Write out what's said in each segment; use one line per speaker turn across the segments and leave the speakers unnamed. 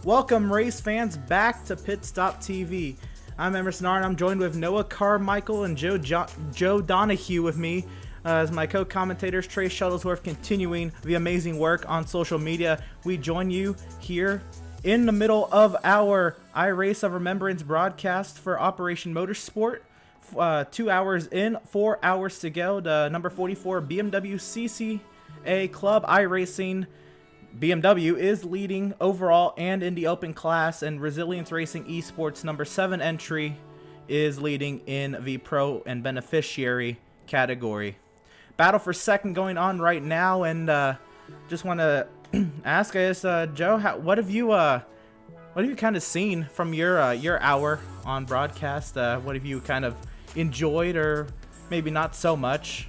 Welcome, race fans, back to Pit Stop TV. I'm Emerson Arnn. I'm joined with Noah Carmichael and Joe Donahue with me as my co-commentators, Trey Shuttlesworth, continuing the amazing work on social media. We join you here in the middle of our iRace of Remembrance broadcast for Operation Motorsport. 2 hours in, 4 hours to go. The number 44 BMW CCA Club iRacing BMW is leading overall and in the open class, and Resilience Racing Esports number 7 entry is leading in the pro and beneficiary category. Battle for second going on right now, and just want to ask us, Joe, what have you kind of seen from your hour on broadcast? What have you kind of enjoyed, or maybe not so much?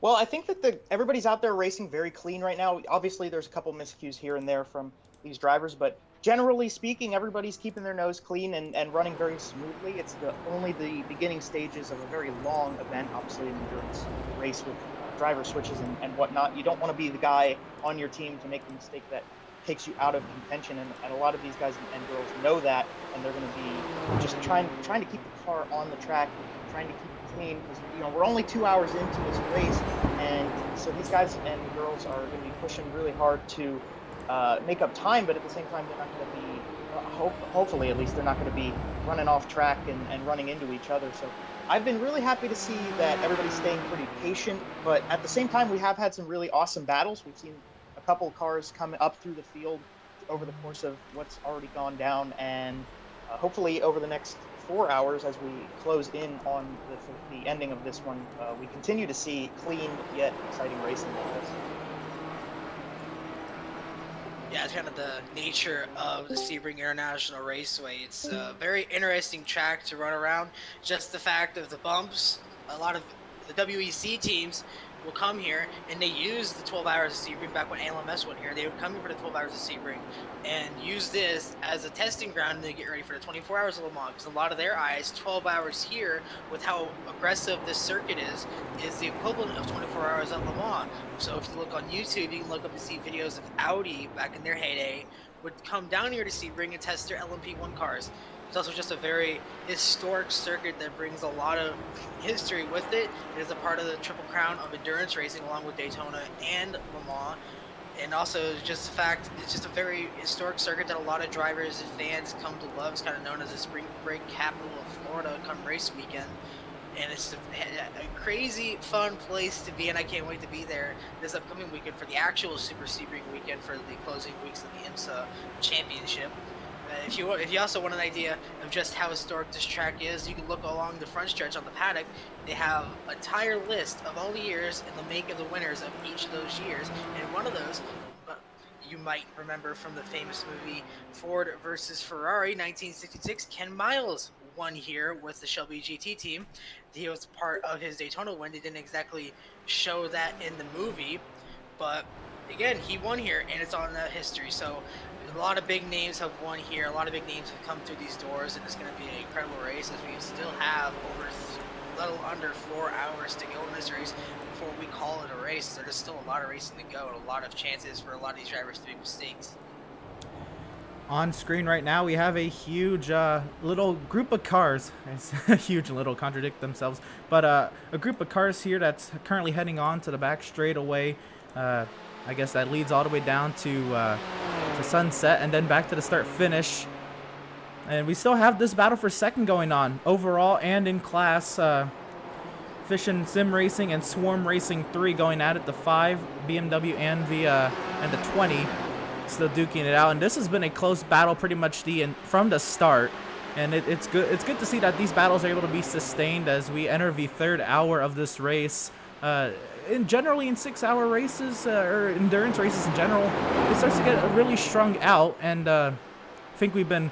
Well, I think that everybody's out there racing very clean right now. Obviously, there's a couple miscues here and there from these drivers, but generally speaking, everybody's keeping their nose clean and running very smoothly. It's only the beginning stages of a very long event, obviously an endurance race with driver switches and whatnot. You don't want to be the guy on your team to make the mistake that takes you out of contention, and a lot of these guys and girls know that, and they're going to be just trying to keep the car on the track, trying to keep it clean, because we're only 2 hours into this race, and so these guys and girls are going to be pushing really hard to make up time, but at the same time they're not going to be, hopefully at least, they're not going to be running off track and running into each other. So I've been really happy to see that everybody's staying pretty patient, but at the same time we have had some really awesome battles. We've seen a couple of cars come up through the field over the course of what's already gone down, and hopefully over the next 4 hours, as we close in on the ending of this one, we continue to see clean yet exciting racing like this.
Yeah, it's kind of the nature of the Sebring International Raceway. It's a very interesting track to run around. Just the fact of the bumps, a lot of the WEC teams will come here and they use the 12 hours of Sebring. Back when ALMS went here, they would come here for the 12 hours of Sebring and use this as a testing ground, and they get ready for the 24 hours of Le Mans, because a lot of their eyes, 12 hours here with how aggressive this circuit is the equivalent of 24 hours at Le Mans. So if you look on YouTube, you can look up and see videos of Audi back in their heyday would come down here to Sebring and test their LMP1 cars. It's also just a very historic circuit that brings a lot of history with it. It is a part of the Triple Crown of endurance racing, along with Daytona and Le Mans. And also just the fact it's just a very historic circuit that a lot of drivers and fans come to love. It's kind of known as the spring break capital of Florida come race weekend. And it's a crazy fun place to be, and I can't wait to be there this upcoming weekend for the actual Super Sebring weekend for the closing weeks of the IMSA Championship. If you also want an idea of just how historic this track is, you can look along the front stretch on the paddock. They have an entire list of all the years and the make of the winners of each of those years. And one of those, you might remember from the famous movie Ford versus Ferrari, 1966, Ken Miles won here with the Shelby GT team. He was part of his Daytona win. They didn't exactly show that in the movie, but again, he won here, and it's on the history. So a lot of big names have won here. A lot of big names have come through these doors, and it's going to be an incredible race as we still have over a little under 4 hours to go in this race before we call it a race. So there's still a lot of racing to go and a lot of chances for a lot of these drivers to make mistakes.
On screen right now, we have a huge little group of cars. It's a huge and little contradict themselves, but a group of cars here that's currently heading on to the back straightaway. I guess that leads all the way down to Sunset and then back to the start finish. And we still have this battle for second going on overall and in class. Fish and Sim Racing and Swarm Racing 3 going at it, the 5, BMW and the 20 still duking it out. And this has been a close battle pretty much from the start. And it's good to see that these battles are able to be sustained as we enter the third hour of this race. Generally in 6-hour races or endurance races in general, it starts to get really strung out, and I think we've been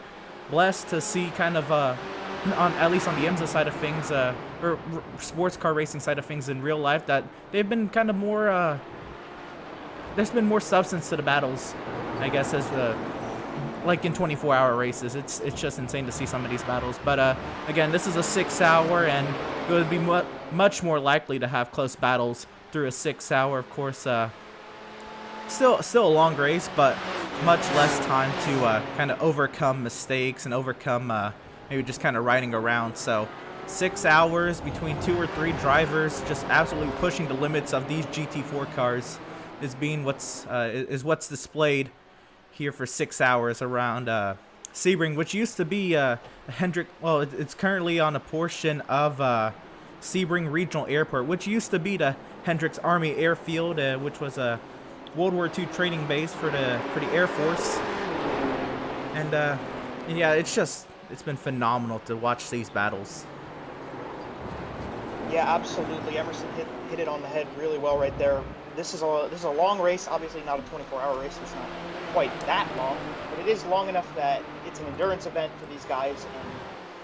blessed to see kind of at least on the IMSA side of things or sports car racing side of things in real life, that they've been kind of more there's been more substance to the battles, I guess, as like in 24-hour races. It's just insane to see some of these battles. But again, this is a 6-hour, and it would be much more likely to have close battles through a 6-hour. Of course, still a long race, but much less time to kind of overcome mistakes and overcome maybe just kind of riding around. So 6 hours between 2 or 3 drivers, just absolutely pushing the limits of these GT4 cars is what's displayed here for 6 hours around Sebring, which used to be Hendrick. Well, it's currently on a portion of Sebring Regional Airport, which used to be the Hendricks Army Airfield, which was a World War II training base for the Air Force. And yeah, it's been phenomenal to watch these battles.
Yeah, absolutely. Emerson hit it on the head really well right there. This is a long race. Obviously, not a 24-hour race. It's not quite that long, but it is long enough that it's an endurance event for these guys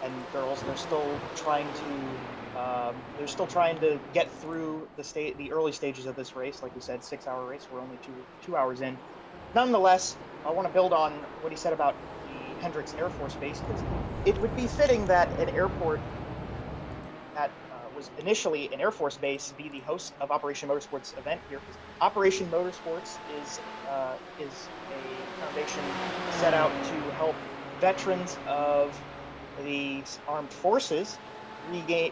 and girls. They're still trying to get through the early stages of this race. Like we said, 6-hour race. We're only two hours in. Nonetheless, I want to build on what he said about the Hendricks Air Force Base, because it would be fitting that an airport that was initially an Air Force base be the host of Operation Motorsports event here. Operation Motorsports is a foundation set out to help veterans of the armed forces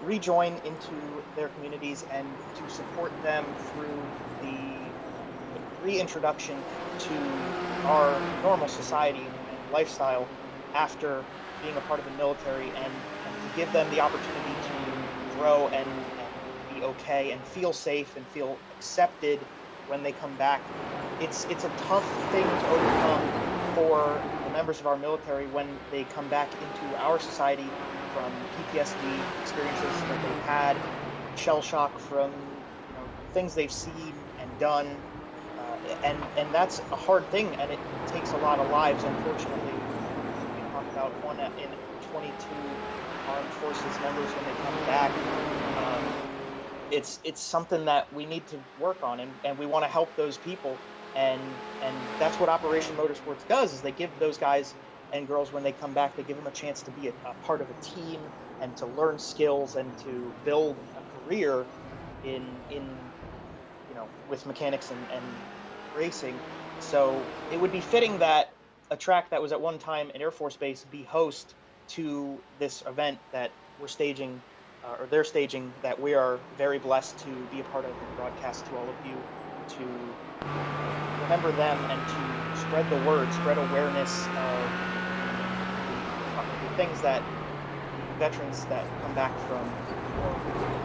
rejoin into their communities and to support them through the reintroduction to our normal society and lifestyle after being a part of the military, and to give them the opportunity to grow and be okay and feel safe and feel accepted when they come back. It's a tough thing to overcome for the members of our military when they come back into our society from PTSD experiences that they've had, shell shock from things they've seen and done, and that's a hard thing, and it takes a lot of lives. Unfortunately, we talk about 1 in 22 armed forces members when they come back. It's something that we need to work on, and we want to help those people, and that's what Operation Motorsports does. Is they give those guys and girls, when they come back, they give them a chance to be a part of a team and to learn skills and to build a career in with mechanics and racing. So it would be fitting that a track that was at one time an Air Force base be host to this event that we're staging, or they're staging, that we are very blessed to be a part of and broadcast to all of you to remember them and to spread the word, spread awareness of the things that veterans that come back from war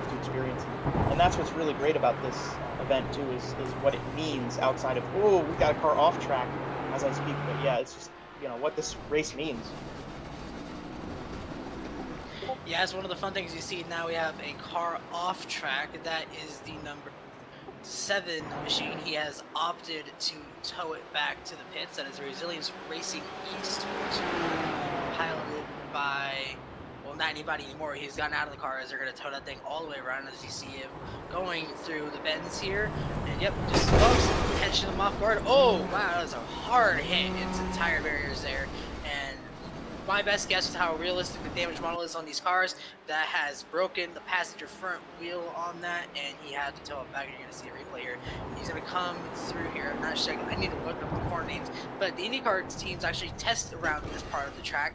to experience. And that's what's really great about this event too, is what it means outside of, oh, we got a car off track as I speak. But yeah, it's just, what this race means.
Yeah, it's one of the fun things you see now. We have a car off track. That is the number 7 machine. He has opted to tow it back to the pits. That is Resilience Racing Esports, piloted by, well, not anybody anymore. He's gotten out of the car as they're going to tow that thing all the way around, as you see him going through the bends here. And yep, just catching him off guard. Oh, wow, that was a hard hit into the tire barriers there. And my best guess is how realistic the damage model is on these cars. That has broken the passenger front wheel on that, and he had to tow it back. You're going to see a replay here. He's going to come through here. I'm not checking. I need to look up the corner names. But the IndyCar teams actually test around this part of the track,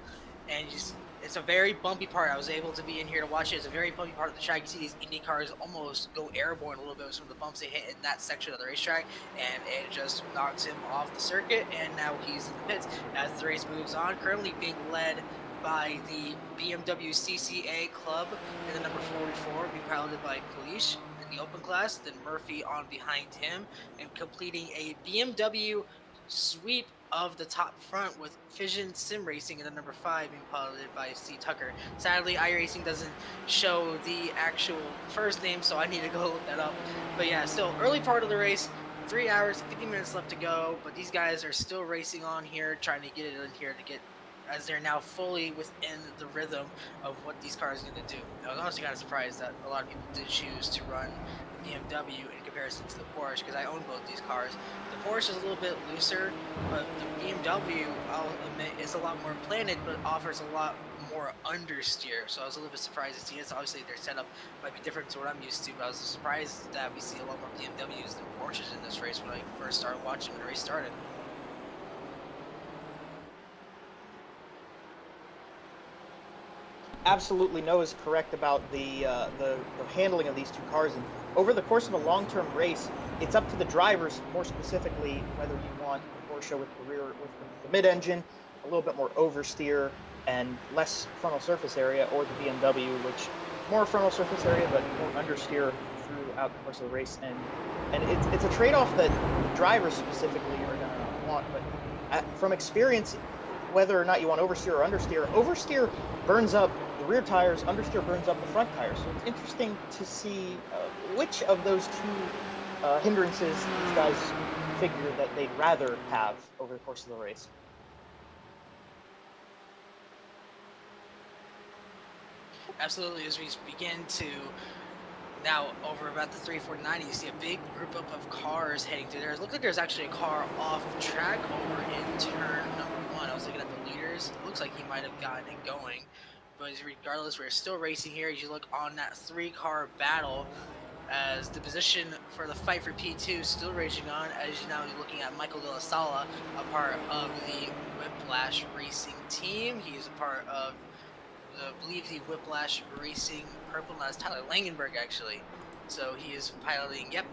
and it's a very bumpy part. I was able to be in here to watch it. It's a very bumpy part of the track. You see these Indy cars almost go airborne a little bit with some of the bumps they hit in that section of the racetrack, and it just knocks him off the circuit, and now he's in the pits as the race moves on. Currently being led by the BMW CCA Club in the number 44, being piloted by Kalish in the open class, then Murphy on behind him, and completing a BMW sweep of the top front with Fission Sim Racing in the number 5, being piloted by C. Tucker. Sadly, iRacing doesn't show the actual first name, so I need to go look that up. But yeah, still early part of the race, 3 hours, 50 minutes left to go, but these guys are still racing on here, trying to get it in here to get, as they're now fully within the rhythm of what these cars are going to do. I was honestly kind of surprised that a lot of people did choose to run the BMW in comparison to the Porsche, because I own both these cars. The Porsche is a little bit looser, but the BMW, I'll admit, is a lot more planted, but offers a lot more understeer. So I was a little bit surprised to see this. Obviously, their setup might be different to what I'm used to, but I was surprised that we see a lot more BMWs than Porsches in this race when I first started watching when the race started.
Absolutely, Noah's correct about the handling of these two cars. And over the course of a long-term race, it's up to the drivers, more specifically, whether you want the Porsche with the mid-engine, a little bit more oversteer and less frontal surface area, or the BMW, which more frontal surface area but more understeer throughout the course of the race. And it's a trade-off that the drivers specifically are going to want. But from experience, whether or not you want oversteer or oversteer burns up the rear tires, understeer burns up the front tires. So it's interesting to see which of those two hindrances these guys figure that they'd rather have over the course of the race.
Absolutely, as we begin to now over about the 349, you see a big group of cars heading through there. It looks like there's actually a car off track over in turn number 1. I was looking at the leaders. It looks like he might have gotten it going. But regardless, we're still racing here. As you look on that 3-car battle, as the position for the fight for P2 still raging on, as you're now looking at Michael De La Sala, a part of the Whiplash Racing team. He is a part of, I believe, the Whiplash Racing Purple. That's Tyler Langenberg, actually. So he is piloting, yep,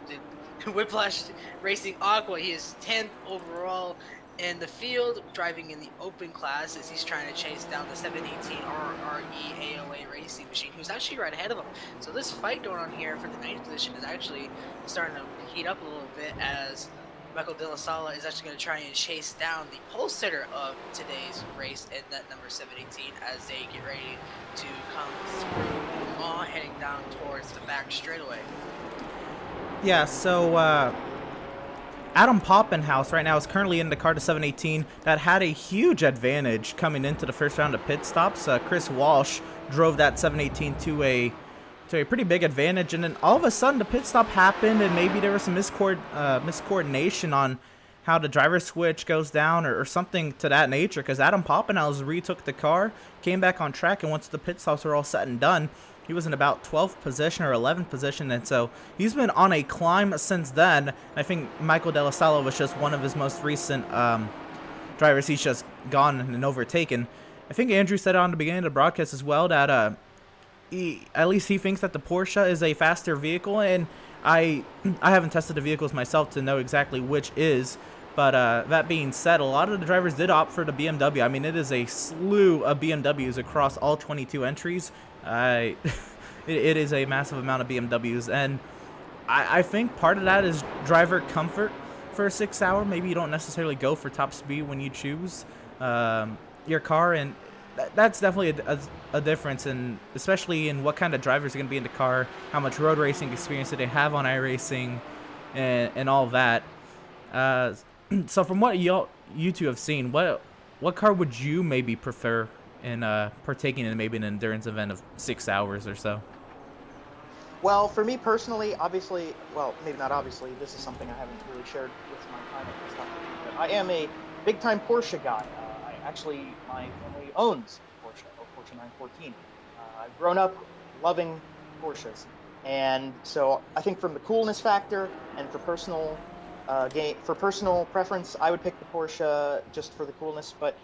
the Whiplash Racing Aqua. He is 10th overall in the field, driving in the open class as he's trying to chase down the 718 RRE AOA Racing machine, who's actually right ahead of him. So this fight going on here for the 9th position is actually starting to heat up a little bit, as Michael De La Sala is actually going to try and chase down the pole sitter of today's race in that number 718 as they get ready to come through Le Mans, heading down towards the back straightaway.
Yeah, so Adam Poppenhaus right now is currently in the car to 718 that had a huge advantage coming into the first round of pit stops. Chris Walsh drove that 718 to a pretty big advantage, and then all of a sudden the pit stop happened, and maybe there was some miscoordination on how the driver switch goes down or something to that nature, because Adam Poppenhaus retook the car, came back on track, and once the pit stops were all said and done, he was in about 12th position or 11th position, and so he's been on a climb since then. I think Michael De La Sala was just one of his most recent drivers he's just gone and overtaken. I think Andrew said on the beginning of the broadcast as well that at least he thinks that the Porsche is a faster vehicle, and I haven't tested the vehicles myself to know exactly which is. But that being said, a lot of the drivers did opt for the BMW. I mean, it is a slew of BMWs across all 22 entries. It is a massive amount of BMWs, and I think part of that is driver comfort for a 6 hour. Maybe you don't necessarily go for top speed when you choose your car, and that's definitely a difference, and especially in what kind of drivers are going to be in the car, how much road racing experience do they have on iRacing, and all of that. So from what you two have seen, what car would you maybe prefer in partaking in maybe an endurance event of 6 hours or so?
Well, for me personally, obviously, well, maybe not obviously, this is something I haven't really shared with my time at this time, but I am a big-time Porsche guy. My family owns Porsche, a Porsche 914. I've grown up loving Porsches, and so I think from the coolness factor and for personal preference, I would pick the Porsche just for the coolness. But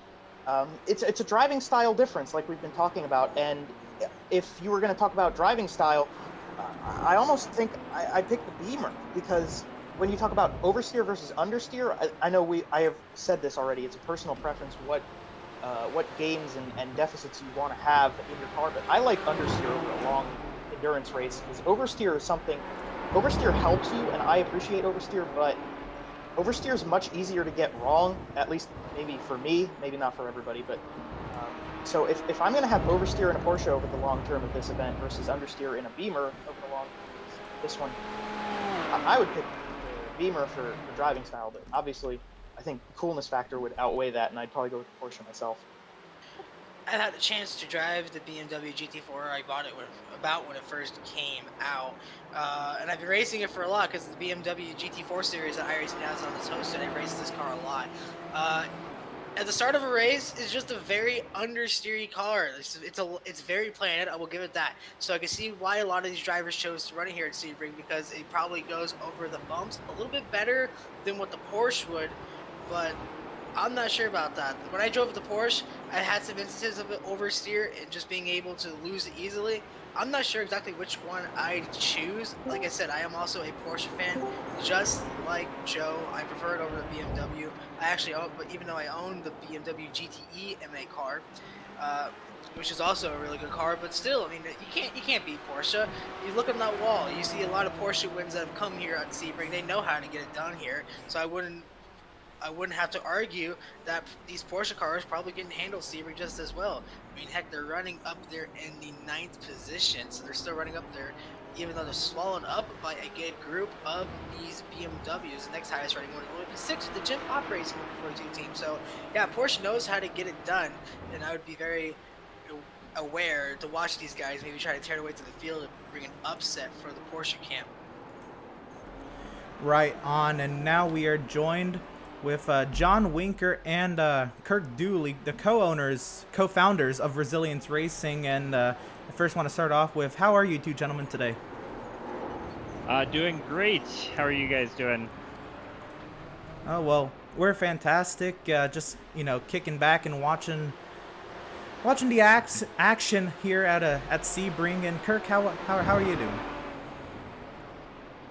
it's a driving style difference, like we've been talking about. And if you were going to talk about driving style, I almost think I'd pick the Beamer, because when you talk about oversteer versus understeer, I know I have said this already. It's a personal preference what gains and deficits you want to have in your car. But I like understeer over a long endurance race, because oversteer helps you, and I appreciate oversteer, but oversteer is much easier to get wrong, at least maybe for me, maybe not for everybody. But so if I'm going to have oversteer in a Porsche over the long term of this event versus understeer in a Beamer over the long term of this one, I would pick the Beamer for driving style. But obviously, I think the coolness factor would outweigh that, and I'd probably go with the Porsche myself.
I had the chance to drive the BMW GT4. I bought it about when it first came out, and I've been racing it for a lot because the BMW GT4 series that iRacing has on its host, and I race this car a lot. At the start of a race, it's just a very understeery car. It's very planted. I will give it that. So I can see why a lot of these drivers chose to run it here at Sebring, because it probably goes over the bumps a little bit better than what the Porsche would, but I'm not sure about that. When I drove the Porsche, I had some instances of it oversteer and just being able to lose it easily. I'm not sure exactly which one I'd choose. Like I said, I am also a Porsche fan, just like Joe. I prefer it over the BMW. I actually own, but even though I own the BMW GTE MA car, which is also a really good car, but still, I mean, you can't beat Porsche. You look on that wall, you see a lot of Porsche wins that have come here at Sebring. They know how to get it done here, so I wouldn't have to argue that these Porsche cars probably can handle Sebring just as well. I mean, heck, they're running up there in the 9th position, so they're still running up there, even though they're swallowed up by a good group of these BMWs. The next highest rating one will be 6 with the Jim Pop Racing 42 team. So, yeah, Porsche knows how to get it done, and I would be very aware to watch these guys maybe try to tear their way to the field and bring an upset for the Porsche camp.
Right on, and now we are joined with John Winker and Kirk Dooley, the co-founders of Resilience Racing. And I first want to start off with, how are you two gentlemen today?
Doing great. How are you guys doing?
Oh, well, we're fantastic. Just, kicking back and watching the action here at Sebring. And Kirk, how are you doing?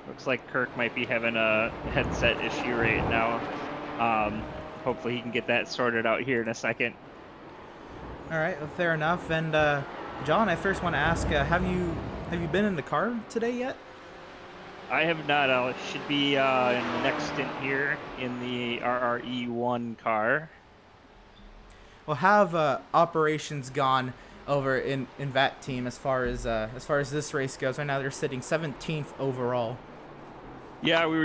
Looks like Kirk might be having a headset issue right now. Hopefully he can get that sorted out here in a second.
All right, well, fair enough. And John, I first want to ask, have you been in the car today yet?
I have not. I should be in the next stint here in the RRE1 car.
Well, have operations gone over in that team as far as this race goes? Right now, they're sitting 17th overall.
Yeah, we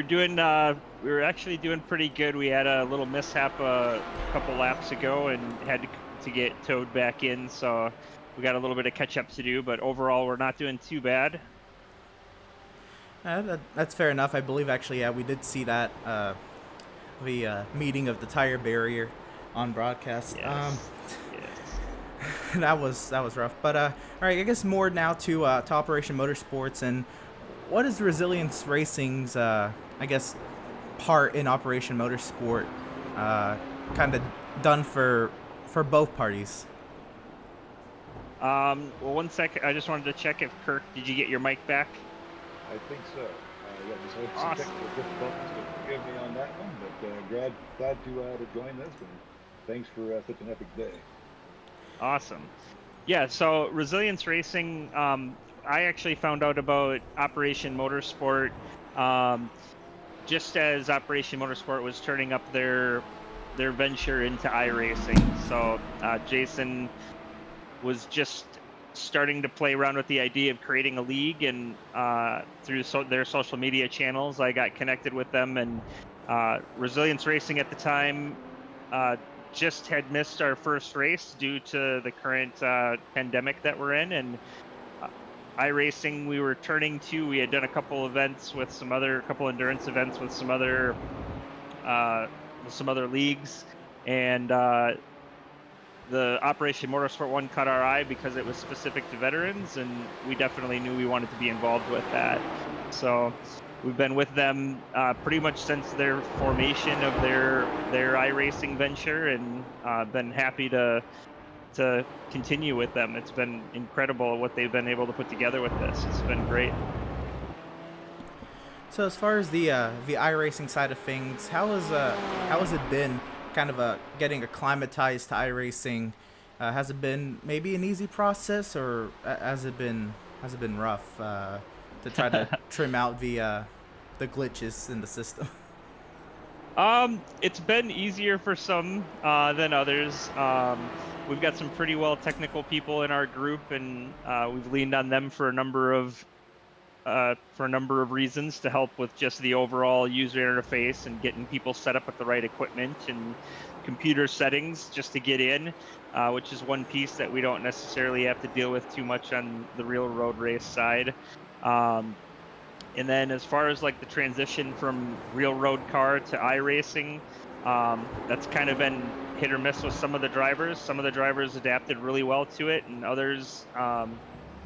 were actually doing pretty good. We had a little mishap a couple laps ago and had to get towed back in, so we got a little bit of catch up to do, but overall we're not doing too bad.
That's fair enough. I believe actually, we did see that the meeting of the tire barrier on broadcast.
Yes.
That was rough. But all right, I guess more now to Operation Motorsports, and what is Resilience Racing's part in Operation Motorsport kind of done for both parties?
Well, 1 second. I just wanted to check if Kirk, did you get your mic back?
I think so. Yeah, just had some
Awesome.
technical difficulties, so forgive me on that one. But glad to join this, and thanks for such an epic day.
Awesome. Yeah, so Resilience Racing, I actually found out about Operation Motorsport just as Operation Motorsport was turning up their venture into iRacing. So Jason was just starting to play around with the idea of creating a league, and through their social media channels, I got connected with them. And Resilience Racing at the time just had missed our first race due to the current pandemic that we're in, and iRacing we were turning to. We had done a couple events with couple endurance events with some other leagues, and the Operation Motorsport one caught our eye because it was specific to veterans, and we definitely knew we wanted to be involved with that. So we've been with them pretty much since their formation of their iRacing venture, and been happy to continue with them. It's been incredible what they've been able to put together with this. It's been great.
So as far as the iRacing side of things, how has it been kind of getting acclimatized to iRacing? Has it been maybe an easy process, or has it been rough to try to trim out the glitches in the system?
It's been easier for some than others. We've got some pretty well technical people in our group, and we've leaned on them for a number of reasons to help with just the overall user interface and getting people set up with the right equipment and computer settings just to get in, which is one piece that we don't necessarily have to deal with too much on the real road race side. And then as far as like the transition from real road car to iRacing, that's kind of been hit or miss with some of the drivers. Some of the drivers adapted really well to it, and others,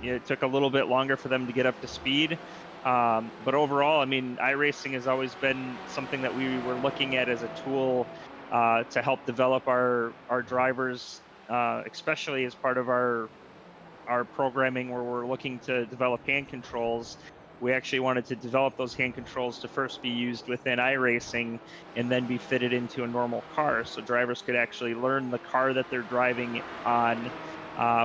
it took a little bit longer for them to get up to speed. But overall, I mean, iRacing has always been something that we were looking at as a tool to help develop our drivers, especially as part of our programming where we're looking to develop hand controls. We actually wanted to develop those hand controls to first be used within iRacing and then be fitted into a normal car, so drivers could actually learn the car that they're driving on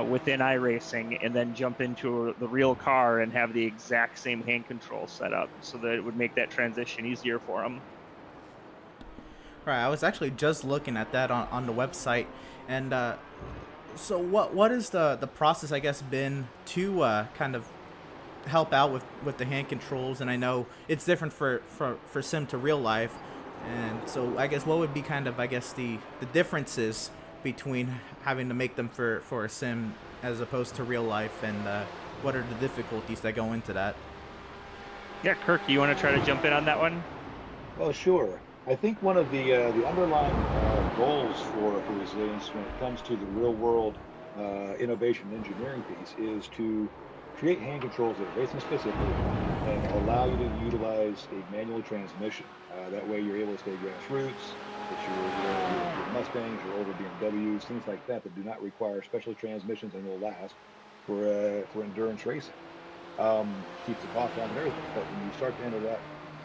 within iRacing, and then jump into the real car and have the exact same hand control set up, so that it would make that transition easier for them.
Right, I was actually just looking at that on the website, and so what is the process, I guess, been to kind of help out with the hand controls? And I know it's different for sim to real life, and so I guess what would be kind of, I guess, the differences between having to make them for a sim as opposed to real life, and what are the difficulties that go into that?
Yeah, Kirk, you want to try to jump in on that one?
Well, sure. I think one of the underlying goals for resilience when it comes to the real world innovation and engineering piece is to create hand controls that are racing specific and allow you to utilize a manual transmission. That way you're able to stay grassroots, that your Mustangs, your older BMWs, things like that do not require special transmissions and will last for endurance racing. Keeps the cost down and everything. But when you start to enter that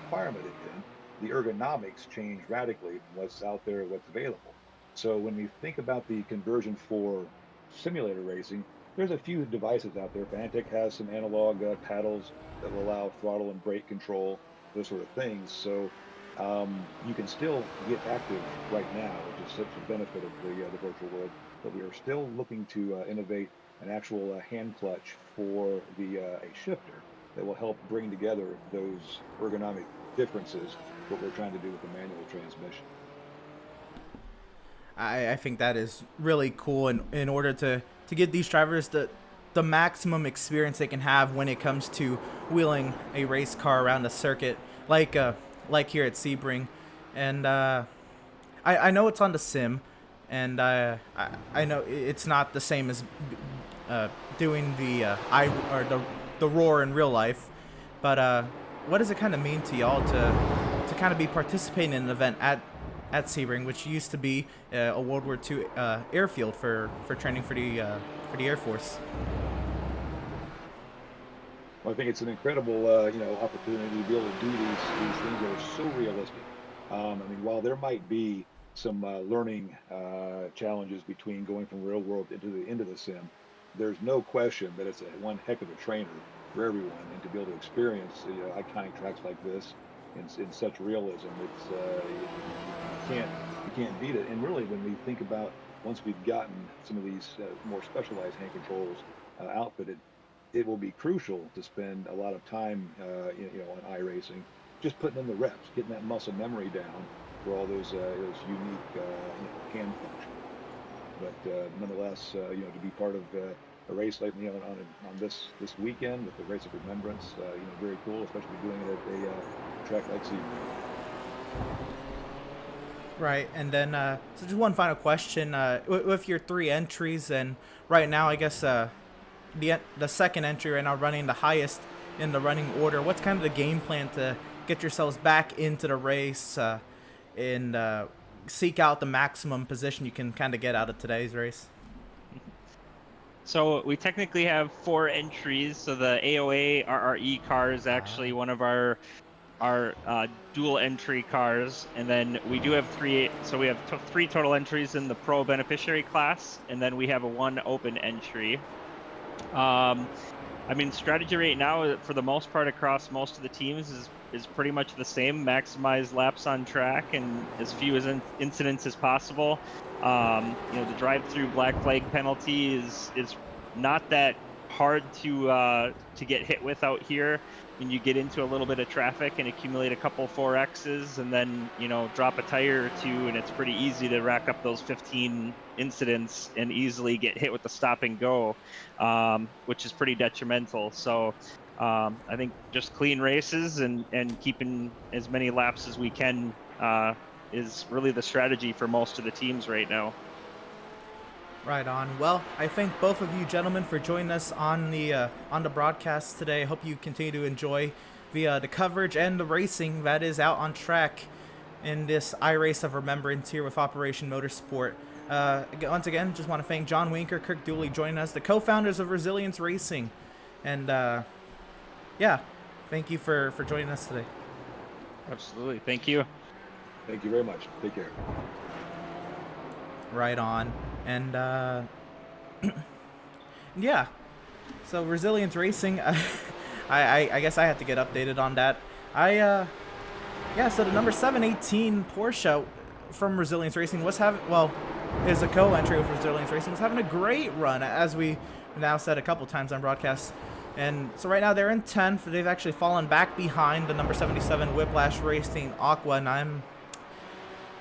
requirement again, the ergonomics change radically from what's out there, what's available. So when we think about the conversion for simulator racing, there's a few devices out there. Fanatec has some analog paddles that will allow throttle and brake control, those sort of things. So you can still get active right now, which is such a benefit of the virtual world. But we are still looking to innovate an actual hand clutch for a shifter that will help bring together those ergonomic differences, what we're trying to do with the manual transmission.
I think that is really cool, in order to give these drivers the maximum experience they can have when it comes to wheeling a race car around a circuit like here at Sebring. And I know it's on the sim, and I know it's not the same as doing the roar in real life, but what does it kind of mean to y'all to kind of be participating in an event at Sebring, which used to be a World War II airfield for training for the Air Force.
Well, I think it's an incredible, opportunity to be able to do these things that are so realistic. I mean, while there might be some learning challenges between going from real world into the sim, there's no question that it's one heck of a trainer for everyone, and to be able to experience iconic tracks like this in such realism, you can't beat it. And really, when we think about once we've gotten some of these more specialized hand controls outfitted, it will be crucial to spend a lot of time, on iRacing, just putting in the reps, getting that muscle memory down for all those unique, hand functions. But nonetheless, to be part of a race like on this weekend with the race of Remembrance, very cool, especially doing it at a track like Sebring.
Right, and then so just one final question: with your 3 entries, and right now, I guess the second entry right now running the highest in the running order. What's kind of the game plan to get yourselves back into the race and seek out the maximum position you can kind of get out of today's race?
So we technically have 4 entries. So the AOA RRE car is actually one of our dual entry cars, and then we do have 3. So we have 3 total entries in the pro beneficiary class, and then we have a 1 open entry. I mean, strategy right now, for the most part, across most of the teams is pretty much the same. Maximize laps on track and as few incidents as possible. The drive-through black flag penalty is not that hard to get hit with out here. When you get into a little bit of traffic and accumulate a couple 4Xs, and then drop a tire or 2, and it's pretty easy to rack up those 15 incidents and easily get hit with the stop and go, which is pretty detrimental. So I think just clean races and keeping as many laps as we can is really the strategy for most of the teams right now.
Right on. Well, I thank both of you gentlemen for joining us on the broadcast today. I hope you continue to enjoy the coverage and the racing that is out on track in this iRace of Remembrance here with Operation Motorsport. Once again, just want to thank John Winker, Kirk Dooley joining us, the co-founders of Resilience Racing, and thank you for joining us today.
Absolutely. Thank you.
Thank you very much. Take care.
Right on. And yeah, so Resilience Racing, I guess I have to get updated on that. So the number 718 Porsche from Resilience Racing was is a co-entry with Resilience Racing, was having a great run, as we now said a couple times on broadcast. And so right now they're in 10th. They've actually fallen back behind the number 77 Whiplash Racing Aqua, and I'm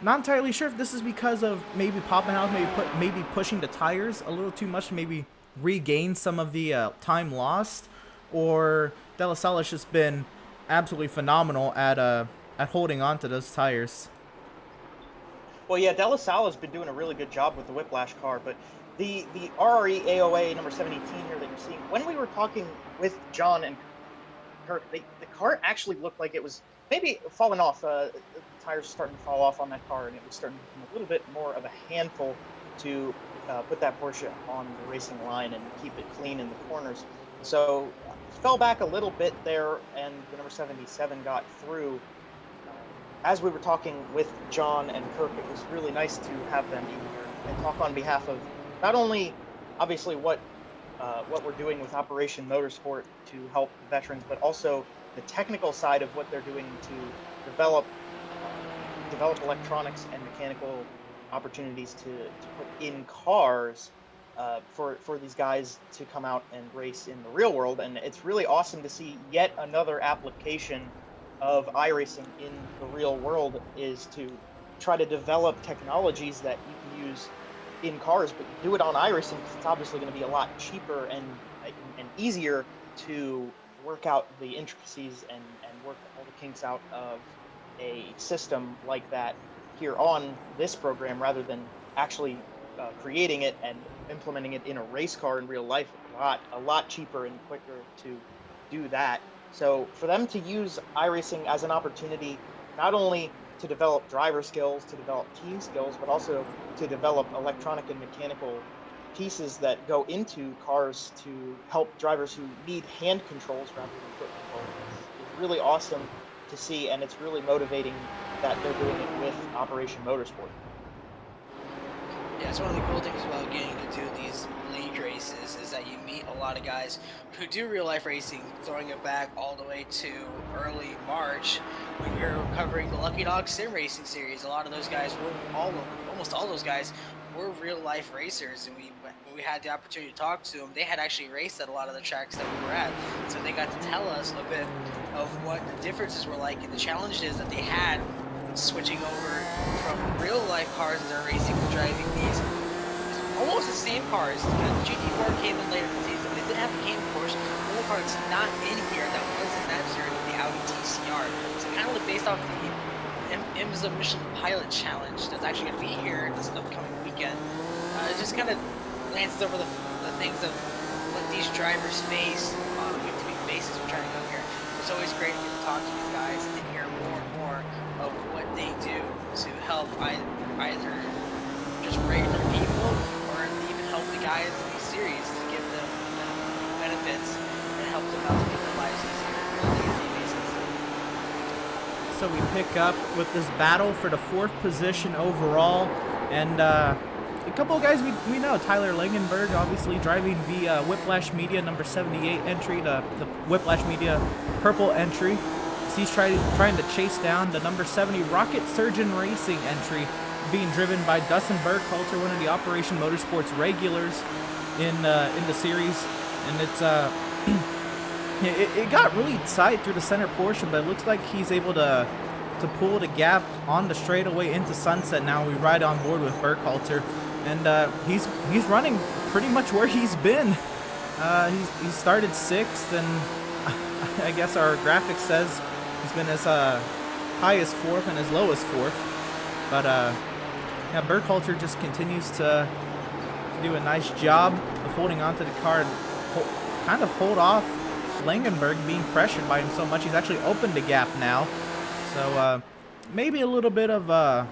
not entirely sure if this is because of maybe popping out, maybe pushing the tires a little too much to maybe regain some of the time lost, or De La Salle's just been absolutely phenomenal at holding on to those tires.
Well, yeah, De La Salle has been doing a really good job with the Whiplash car, but the RRE AOA number 718 here that you're seeing, when we were talking with John and Kirk, the car actually looked like it was maybe falling off. The tires starting to fall off on that car, and it was starting to become a little bit more of a handful to put that Porsche on the racing line and keep it clean in the corners. So fell back a little bit there, and the number 77 got through. As we were talking with John and Kirk, it was really nice to have them in here and talk on behalf of not only, obviously, what we're doing with Operation Motorsport to help veterans, but also the technical side of what they're doing to develop electronics and mechanical opportunities to put in cars for these guys to come out and race in the real world. And it's really awesome to see yet another application of iRacing in the real world, is to try to develop technologies that you can use in cars, but you do it on iRacing because it's obviously going to be a lot cheaper and easier to work out the intricacies and work all the kinks out of a system like that here on this program, rather than actually creating it and implementing it in a race car in real life. A lot cheaper and quicker to do that. So for them to use iRacing as an opportunity, not only to develop driver skills, to develop team skills, but also to develop electronic and mechanical pieces that go into cars to help drivers who need hand controls rather than foot control is really awesome to see, and it's really motivating that they're doing it with Operation Motorsport.
Yeah, it's one of the cool things about getting to do these league races is that you meet a lot of guys who do real life racing, throwing it back all the way to early March when we were covering the Lucky Dog Sim Racing series. A lot of those guys were almost all those guys were real life racers, and when we had the opportunity to talk to them, they had actually raced at a lot of the tracks that we were at, so they got to tell us a bit of what the differences were like and the challenges that they had switching over from real life cars that are racing to driving these almost the same cars, because the GT4 came in later in the season. They did have a game course. The only car that's not in here that was in that series was the Audi TCR. So kind of like based off the IMSA Mission Pilot Challenge that's actually going to be here this upcoming weekend. It just kind of glances over the things of what these drivers face on a week-to-week basis when trying to go here. It's always great to get to talk to these guys and hear more and more of what they do to help either just regular people or even help the guys in these series to give them benefits and help them out to make their lives easier on a daily basis.
So we pick up with this battle for the 4th position overall, and a couple of guys we know. Tyler Langenberg, obviously driving the Whiplash Media number 78 entry, the Whiplash Media purple entry. So he's trying to chase down the number 70 Rocket Surgeon Racing entry, being driven by Dustin Burkhalter, one of the Operation Motorsports regulars in the series. And it's it got really tight through the center portion, but it looks like he's able to pull the gap on the straightaway into Sunset. Now we ride on board with Burkhalter, and he's running pretty much where he's been. He started 6th, and I guess our graphic says he's been as high as 4th and as low as 4th. But yeah, Burkhalter just continues to do a nice job of holding onto the car and kind of hold off Langenberg being pressured by him so much. He's actually opened the gap now. So maybe a little bit of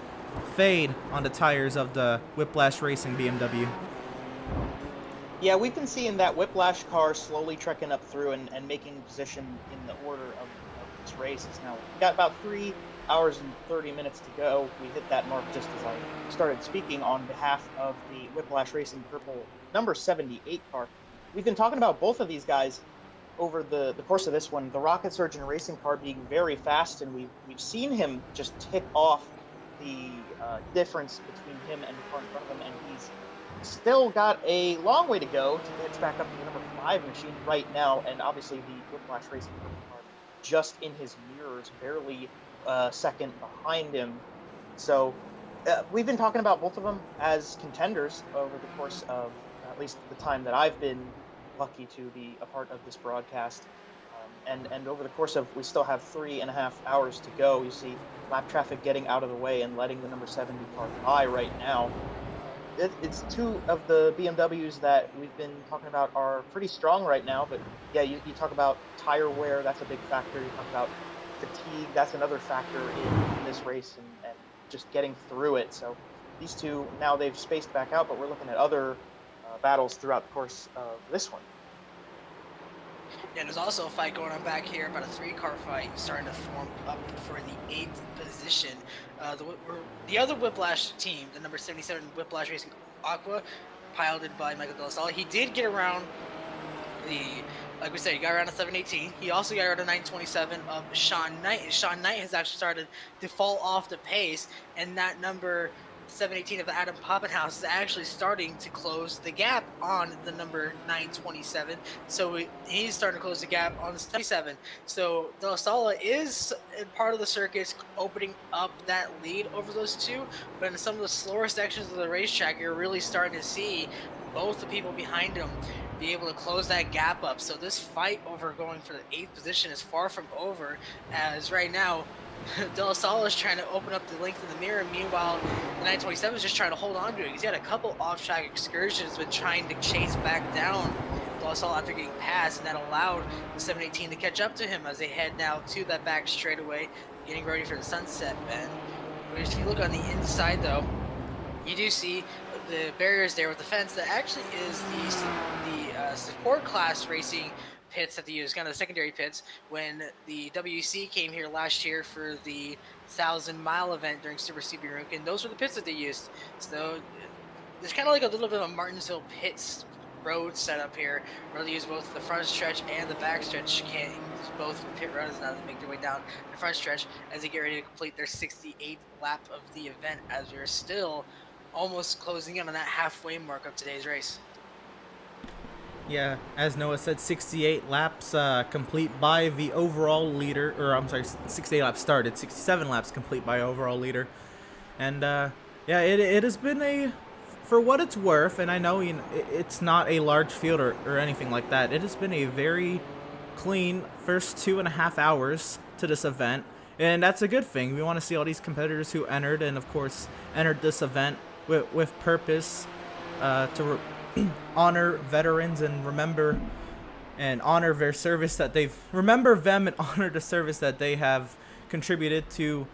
fade on the tires of the Whiplash Racing BMW.
Yeah, we've been seeing that Whiplash car slowly trekking up through and making position in the order of this race. Now, we've got about 3 hours and 30 minutes to go. We hit that mark just as I started speaking on behalf of the Whiplash Racing Purple number 78 car. We've been talking about both of these guys over the course of this one. The Rocket Surgeon Racing car being very fast, and we've seen him just tick off the difference between him and the car in front of him, and he's still got a long way to go to catch back up to the number 5 machine right now. And obviously the Whiplash Racing car just in his mirrors, barely second behind him. So we've been talking about both of them as contenders over the course of at least the time that I've been lucky to be a part of this broadcast. And over the course of, we still have 3.5 hours to go. You see lap traffic getting out of the way and letting the number 70 car by right now. It's 2 of the BMWs that we've been talking about are pretty strong right now. But yeah, you talk about tire wear, that's a big factor. You talk about fatigue, that's another factor in this race, and just getting through it. So these 2, now they've spaced back out, but we're looking at other battles throughout the course of this one.
Yeah, there's also a fight going on back here, about a 3-car fight starting to form up for the 8th position. The other Whiplash team, the number 77 Whiplash Racing Aqua, piloted by Michael De La Salle, he did get around like we said, he got around a 718. He also got around a 927 of Sean Knight. Sean Knight has actually started to fall off the pace, and that number 718 of Adam Poppenhaus is actually starting to close the gap on the number 927. So he's starting to close the gap on the 77. So De La Salle is part of the circuits opening up that lead over those 2. But in some of the slower sections of the racetrack, you're really starting to see both the people behind him be able to close that gap up. So this fight over going for the 8th position is far from over, as right now De La Salle is trying to open up the length of the mirror. Meanwhile, the 927 is just trying to hold on to it. He's had a couple off-track excursions, been trying to chase back down De La Salle after getting passed, and that allowed the 718 to catch up to him as they head now to that back straightaway, getting ready for the sunset bend. If you look on the inside, though, you do see the barriers there with the fence. That actually is the support class racing pits that they use, kind of the secondary pits. When the WEC came here last year for the 1,000-mile event during Super Sebring Weekend, those were the pits that they used. So there's kind of like a little bit of a Martinsville pits road setup here, where they use both the front stretch and the back stretch. Can't use both pit runners now to make their way down the front stretch as they get ready to complete their 68th lap of the event, as we're still almost closing in on that halfway mark of today's race.
Yeah, as Noah said, 68 laps complete by the overall leader, or I'm sorry, 68 laps started, 67 laps complete by overall leader. And yeah, it has been for what it's worth, and I know, it's not a large field or anything like that, it has been a very clean first 2.5 hours to this event. And that's a good thing. We want to see all these competitors who entered, and of course entered this event with purpose, to honor veterans and remember and honor their service that they've remember them and honor the service that they have contributed to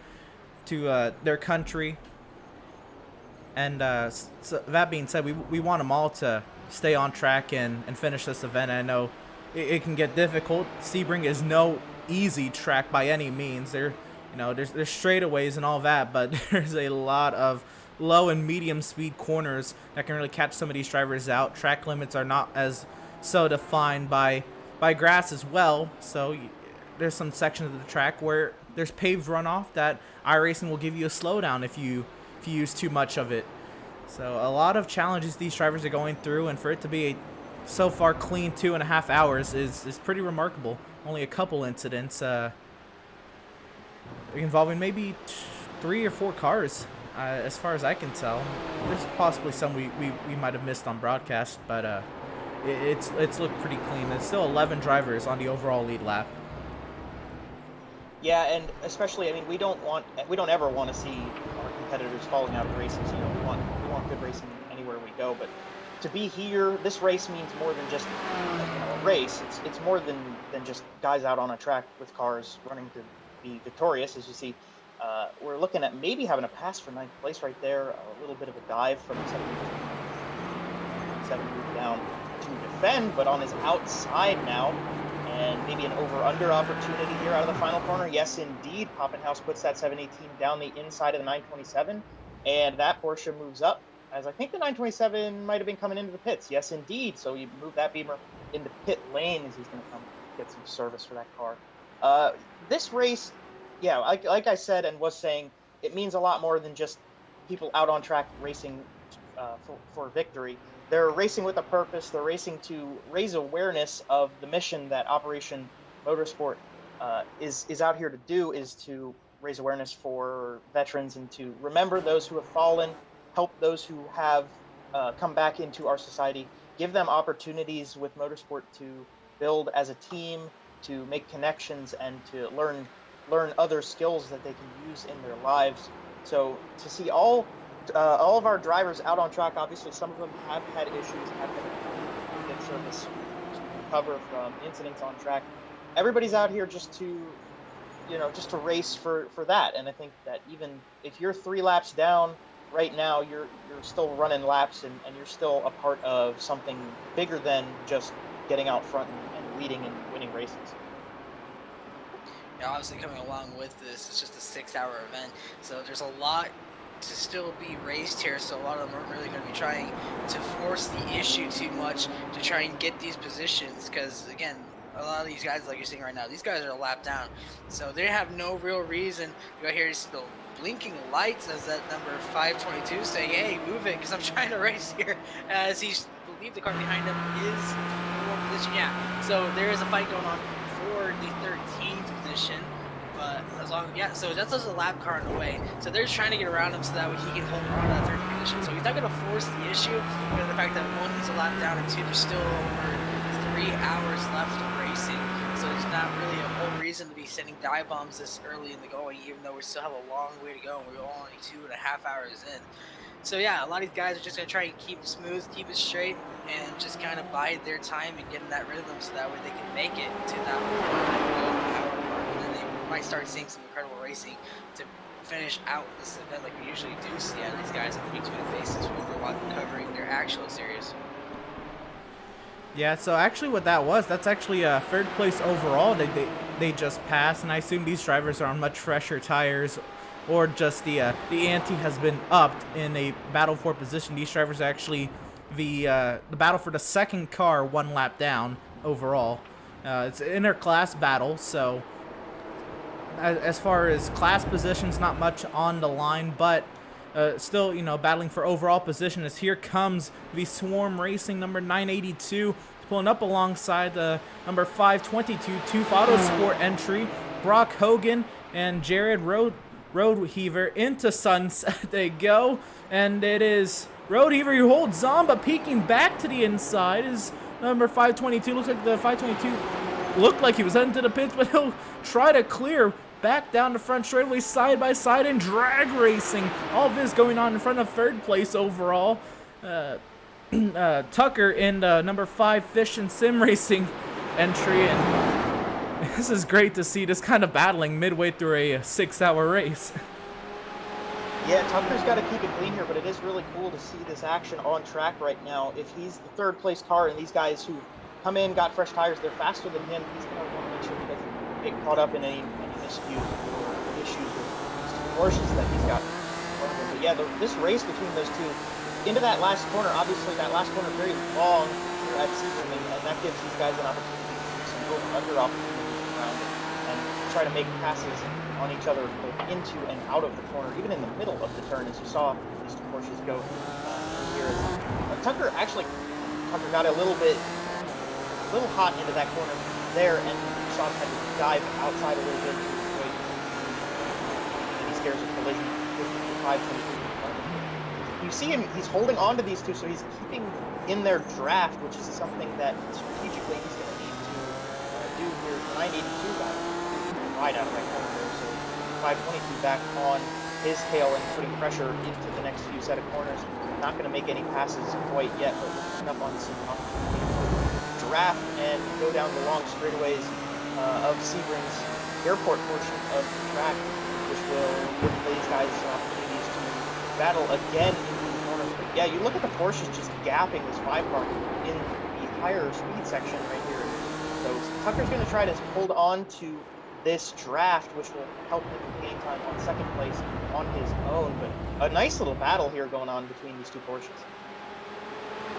their country. And so that being said, we want them all to stay on track and finish this event. I know it can get difficult. Sebring is no easy track by any means. There's straightaways and all that, but there's a lot of low and medium speed corners that can really catch some of these drivers out. Track limits are not as so defined by grass as well, so there's some sections of the track where there's paved runoff that iRacing will give you a slowdown if you use too much of it. So a lot of challenges these drivers are going through, and for it to be a so far clean 2.5 hours is pretty remarkable. Only a couple incidents involving maybe 3 or 4 cars. As far as I can tell, there's possibly some we might have missed on broadcast, but it's looked pretty clean. There's still 11 drivers on the overall lead lap.
Yeah, and especially, I mean, we don't ever want to see our competitors falling out of races. We want good racing anywhere we go, but to be here, this race means more than just a race. It's more than just guys out on a track with cars running to be victorious, as you see. We're looking at maybe having a pass for 9th place right there, a little bit of a dive from 7 move down to defend, but on his outside now, and maybe an over-under opportunity here out of the final corner. Yes, indeed, Poppenhaus puts that 718 down the inside of the 927, and that Porsche moves up, as I think the 927 might have been coming into the pits. Yes, indeed, so you move that Beamer into pit lane as he's going to come get some service for that car. This race, yeah, like I said and was saying, it means a lot more than just people out on track racing for victory. They're racing with a purpose. They're racing to raise awareness of the mission that Operation Motorsport is out here to do, is to raise awareness for veterans and to remember those who have fallen, help those who have come back into our society, give them opportunities with motorsport to build as a team, to make connections, and to learn other skills that they can use in their lives. So to see all of our drivers out on track, obviously some of them have had issues, have had good service to recover from incidents on track. Everybody's out here just to race for that. And I think that even if you're 3 laps down right now, you're still running laps and you're still a part of something bigger than just getting out front and leading and winning races.
Yeah, obviously coming along with this, it's just a 6-hour event, so there's a lot to still be raced here, so a lot of them aren't really going to be trying to force the issue too much to try and get these positions, because again, a lot of these guys, like you're seeing right now, these guys are a lap down, so they have no real reason. You got here to see the blinking lights as that number 522 saying, hey, move it, because I'm trying to race here, as he's believe the car behind him is for position. Yeah, so there is a fight going on for the 13th position, but as long so that's just a lap car in the way, so they're just trying to get around him so that way he can hold on to that 13th position. So he's not going to force the issue because of the fact that 1, he's a lap down, and 2, there's still over 3 hours left of racing, so there's not really a whole reason to be sending dive bombs this early in the going, even though we still have a long way to go and we're only 2.5 hours in. So yeah, a lot of these guys are just going to try and keep it smooth, keep it straight, and just kind of bide their time and get in that rhythm so that way they can make it to that 1 hour mark, and then they might start seeing some incredible racing to finish out this event like we usually do see out of these guys on a week-to-week basis when we're covering their actual series.
Yeah, so actually what that was, that's actually third place overall they just passed, and I assume these drivers are on much fresher tires, or just the ante has been upped in a battle for position. These drivers are actually the battle for the second car 1 lap down overall. It's an inter-class battle, so as far as class positions, not much on the line, but still, you know, battling for overall position. As here comes the Swarm Racing number 982 pulling up alongside the number 522 Tooth Autosport entry, Brock Hogan and Jared Roadheaver into sunset. They go, and it is Roadheaver who holds on, but peeking back to the inside is number 522. Looks like the 522 looked like he was heading to the pits, but he'll try to clear back down the front straightaway, side by side, and drag racing. All of this going on in front of third place overall. Tucker in number 5 Fish and Sim Racing entry, and this is great to see this kind of battling midway through a 6-hour race.
Yeah, Tucker's got to keep it clean here, but it is really cool to see this action on track right now. If he's the third place car and these guys who come in, got fresh tires, they're faster than him, he's going to want to make sure he doesn't get caught up in any miscues or issues with these Porsches that he's got. But yeah, this race between those two, into that last corner, obviously that last corner very long at Sebring, and that gives these guys an opportunity to do some real under opportunities around it and try to make passes on each other both into and out of the corner, even in the middle of the turn, as you saw these two Porsches go here. Tucker got a little hot into that corner there, and Sean had to dive outside a little bit to avoid any scares of collision with the 522. You see him, he's holding on to these two, so he's keeping in their draft, which is something that strategically he's going to need to do here. 982 got wide out of that corner there, so 522 back on his tail and putting pressure into the next few set of corners. Not going to make any passes quite yet, but looking up on some opportunity to draft and go down the long straightaways of Sebring's airport portion of the track, which will give these guys opportunities to battle again into the corner. But yeah, you look at the Porsches just gapping this 5 car in the higher speed section right here. So Tucker's going to try to hold on to this draft, which will help him gain time on second place on his own. But a nice little battle here going on between these two Porsches.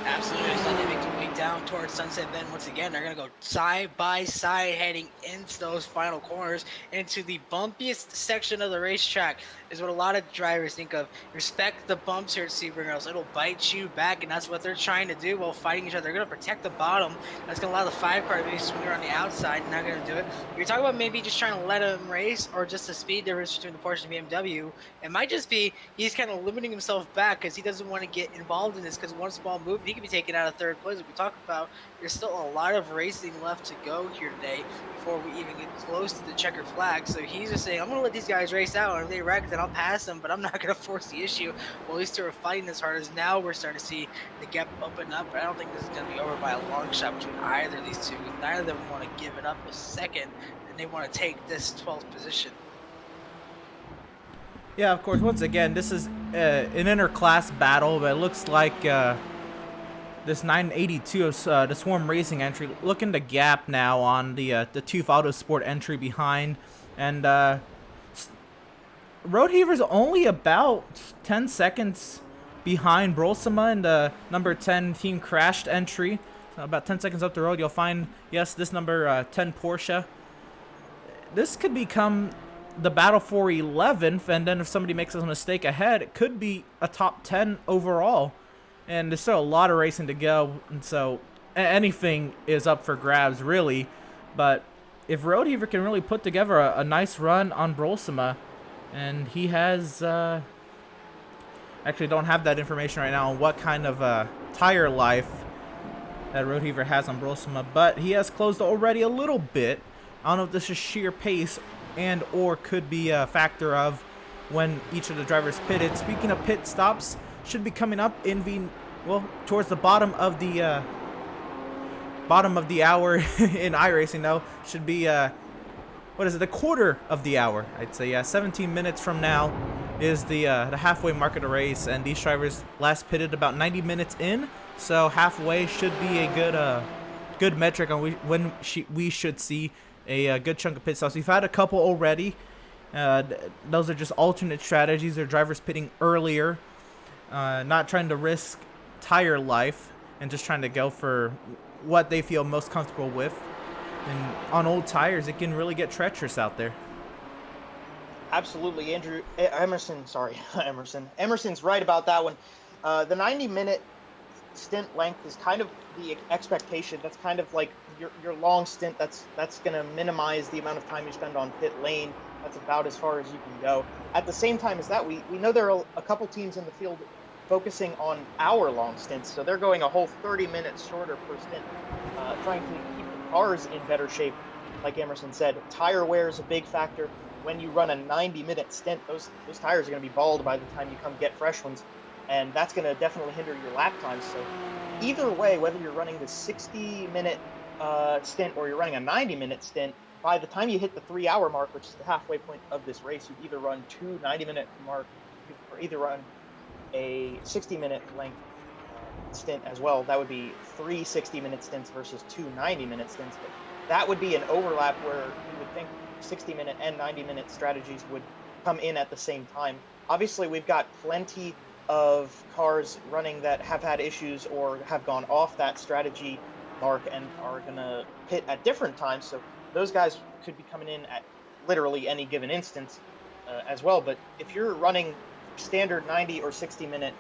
Absolutely. So they make their way down towards Sunset Bend once again. They're going to go side by side heading into those final corners, into the bumpiest section of the racetrack is what a lot of drivers think of. Respect the bumps here at Sebring, or else it'll bite you back, and that's what they're trying to do while fighting each other. They're going to protect the bottom. That's going to allow the 5 car to maybe swing around the outside. Not going to do it. You're talking about maybe just trying to let him race, or just the speed difference between the Porsche and BMW. It might just be he's kind of limiting himself back because he doesn't want to get involved in this, because one small move, he could be taken out of third place. Like we talked about, there's still a lot of racing left to go here today before we even get close to the checkered flag. So he's just saying, I'm going to let these guys race out, and if they wreck, then I'll pass them, but I'm not going to force the issue. Well, at least they were fighting as hard as now we're starting to see the gap open up, but I don't think this is going to be over by a long shot between either of these two. Neither of them want to give it up a second, and they want to take this 12th position.
Yeah, of course, once again, this is an inter-class battle, but it looks like this 982 of the Swarm Racing entry looking to gap now on the Tooth Autosport entry behind, and Roadheaver's only about 10 seconds behind Brolsema in the number 10 Team Crashed entry. About 10 seconds up the road, you'll find, yes, this number 10 Porsche. This could become the battle for 11th, and then if somebody makes a mistake ahead, it could be a top 10 overall. And there's still a lot of racing to go, and so anything is up for grabs, really. But if Roadheaver can really put together a nice run on Brolsema, and he has... actually don't have that information right now on what kind of tire life that Roadheaver has on Brolsema, but he has closed already a little bit. I don't know if this is sheer pace and or could be a factor of when each of the drivers pitted. Speaking of pit stops, should be coming up in towards the bottom of the hour in iRacing though. Should be what is it, the quarter of the hour, I'd say. Yeah, 17 minutes from now is the halfway mark of the race, and these drivers last pitted about 90 minutes in, so halfway should be a good metric on when we should see a good chunk of pit stops. We've had a couple already. Those are just alternate strategies. They're drivers pitting earlier, not trying to risk tire life, and just trying to go for what they feel most comfortable with. And on old tires, it can really get treacherous out there.
Absolutely, Emerson's right about that one. The 90-minute stint length is kind of the expectation. That's kind of like your long stint. That's going to minimize the amount of time you spend on pit lane. That's about as far as you can go. At the same time as that, we know there are a couple teams in the field focusing on hour-long stints, so they're going a whole 30 minutes shorter per stint, trying to keep the cars in better shape. Like Emerson said, tire wear is a big factor. When you run a 90-minute stint, those tires are going to be bald by the time you come get fresh ones, and that's going to definitely hinder your lap times. So either way, whether you're running the 60-minute stint or you're running a 90-minute stint, by the time you hit the 3-hour mark, which is the halfway point of this race, you've either run 2 90-minute mark or either run a 60-minute length stint as well. That would be 3 60-minute stints versus 2 90-minute stints. But that would be an overlap where you would think 60-minute and 90-minute strategies would come in at the same time. Obviously, we've got plenty of cars running that have had issues or have gone off that strategy mark and are going to pit at different times. So those guys could be coming in at literally any given instance as well. But if you're running standard 90 or 60-minute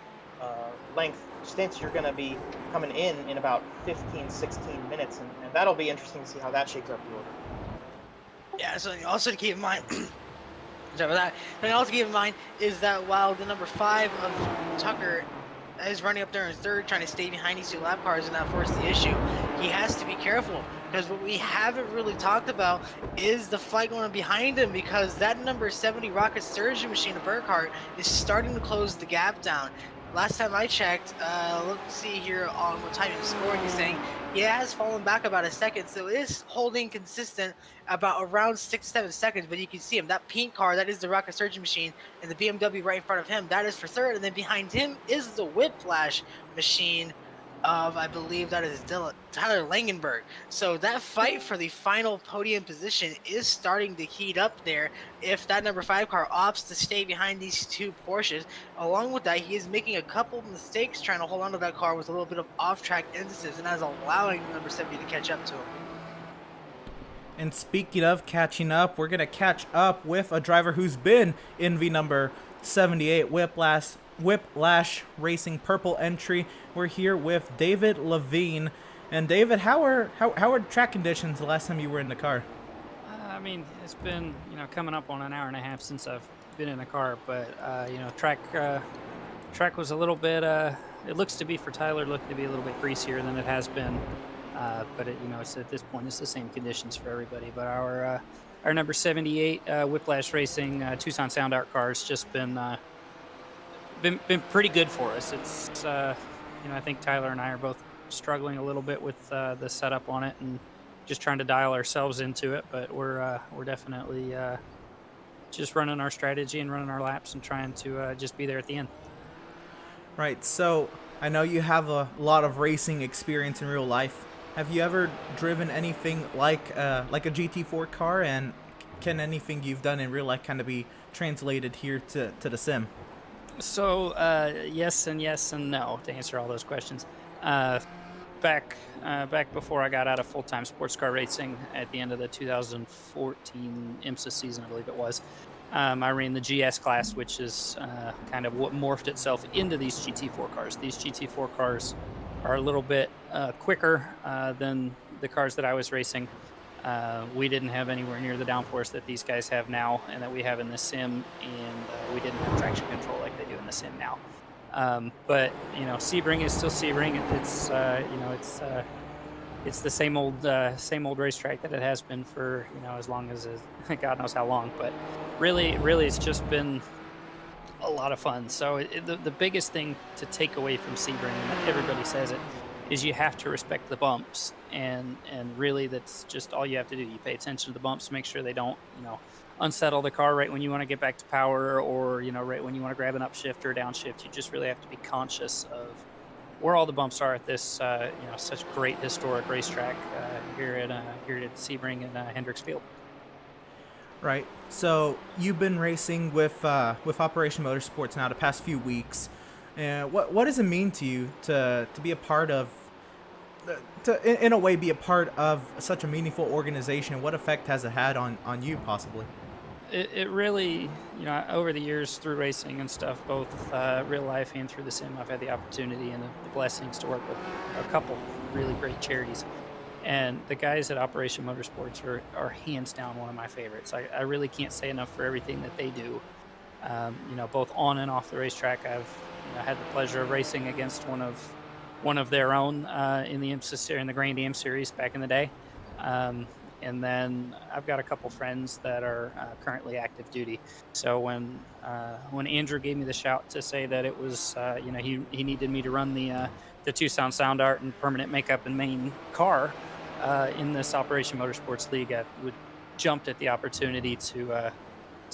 length stints, you're going to be coming in about 15, 16 minutes. And that'll be interesting to see how that shakes up the order.
Yeah, so also to keep in mind, something else to keep in mind is that while the number 5 of Tucker is running up there in third, trying to stay behind these 2 lap cars and not force the issue, he has to be careful, because what we haven't really talked about is the fight going on behind him, because that number 70 rocket surgery machine of Burkhardt is starting to close the gap down. Last time I checked, let's see here on what time he's scoring, he's saying he has fallen back about a second, so it is holding consistent about around 6-7 seconds, but you can see him, that pink car, that is the rocket surgery machine, and the BMW right in front of him, that is for third, and then behind him is the Whiplash machine of, I believe that is Tyler Langenberg. So that fight for the final podium position is starting to heat up there if that number 5 car opts to stay behind these 2 Porsches. Along with that, he is making a couple mistakes trying to hold on to that car with a little bit of off-track emphasis, and that is allowing the number 70 to catch up to him.
And speaking of catching up, we're going to catch up with a driver who's been in the number 78 Whiplash Racing purple entry. We're here with David Levine. And David, how are track conditions the last time you were in the car?
I mean, it's been coming up on an hour and a half since I've been in the car, but track was a little bit. It looks to be for Tyler, looked to be a little bit greasier than it has been. But it's at this point it's the same conditions for everybody. But our number 78 Whiplash Racing Tucson Sound Art car has just been pretty good for us. It's I think Tyler and I are both struggling a little bit with the setup on it and just trying to dial ourselves into it. But we're definitely just running our strategy and running our laps and trying to just be there at the end.
Right. So I know you have a lot of racing experience in real life. Have you ever driven anything like a GT4 car, and can anything you've done in real life kind of be translated here to the sim?
So yes and no to answer all those questions. Back before I got out of full-time sports car racing at the end of the 2014 IMSA season, I believe it was, I ran the GS class, which is kind of what morphed itself into these GT4 cars. These GT4 cars are a little bit quicker than the cars that I was racing. We didn't have anywhere near the downforce that these guys have now and that we have in the sim, and we didn't have traction control like they do in the sim now. But Sebring is still Sebring. It's the same old racetrack that it has been for as long as God knows how long. But really, it's just been a lot of fun. So the biggest thing to take away from Sebring, and everybody says it, is you have to respect the bumps, and really that's just all you have to do. You pay attention to the bumps, make sure they don't, unsettle the car right when you want to get back to power, or right when you want to grab an upshift or a downshift. You just really have to be conscious of where all the bumps are at this such great historic racetrack here at Sebring and Hendricks Field.
Right. So you've been racing with Operation Motorsports now the past few weeks. And what does it mean to you to be a part of, in a way, be a part of such a meaningful organization? What effect has it had on you, possibly?
It really, over the years through racing and stuff, both real life and through the sim, I've had the opportunity and the blessings to work with a couple really great charities. And the guys at Operation Motorsports are hands down one of my favorites. I really can't say enough for everything that they do. Both on and off the racetrack. I've had the pleasure of racing against one of their own in the Grand Am series back in the day. And then I've got a couple friends that are currently active duty. So when Andrew gave me the shout to say that it was, he needed me to run the Tucson Sound Art and permanent makeup and main car in this Operation Motorsports League, I jumped at the opportunity to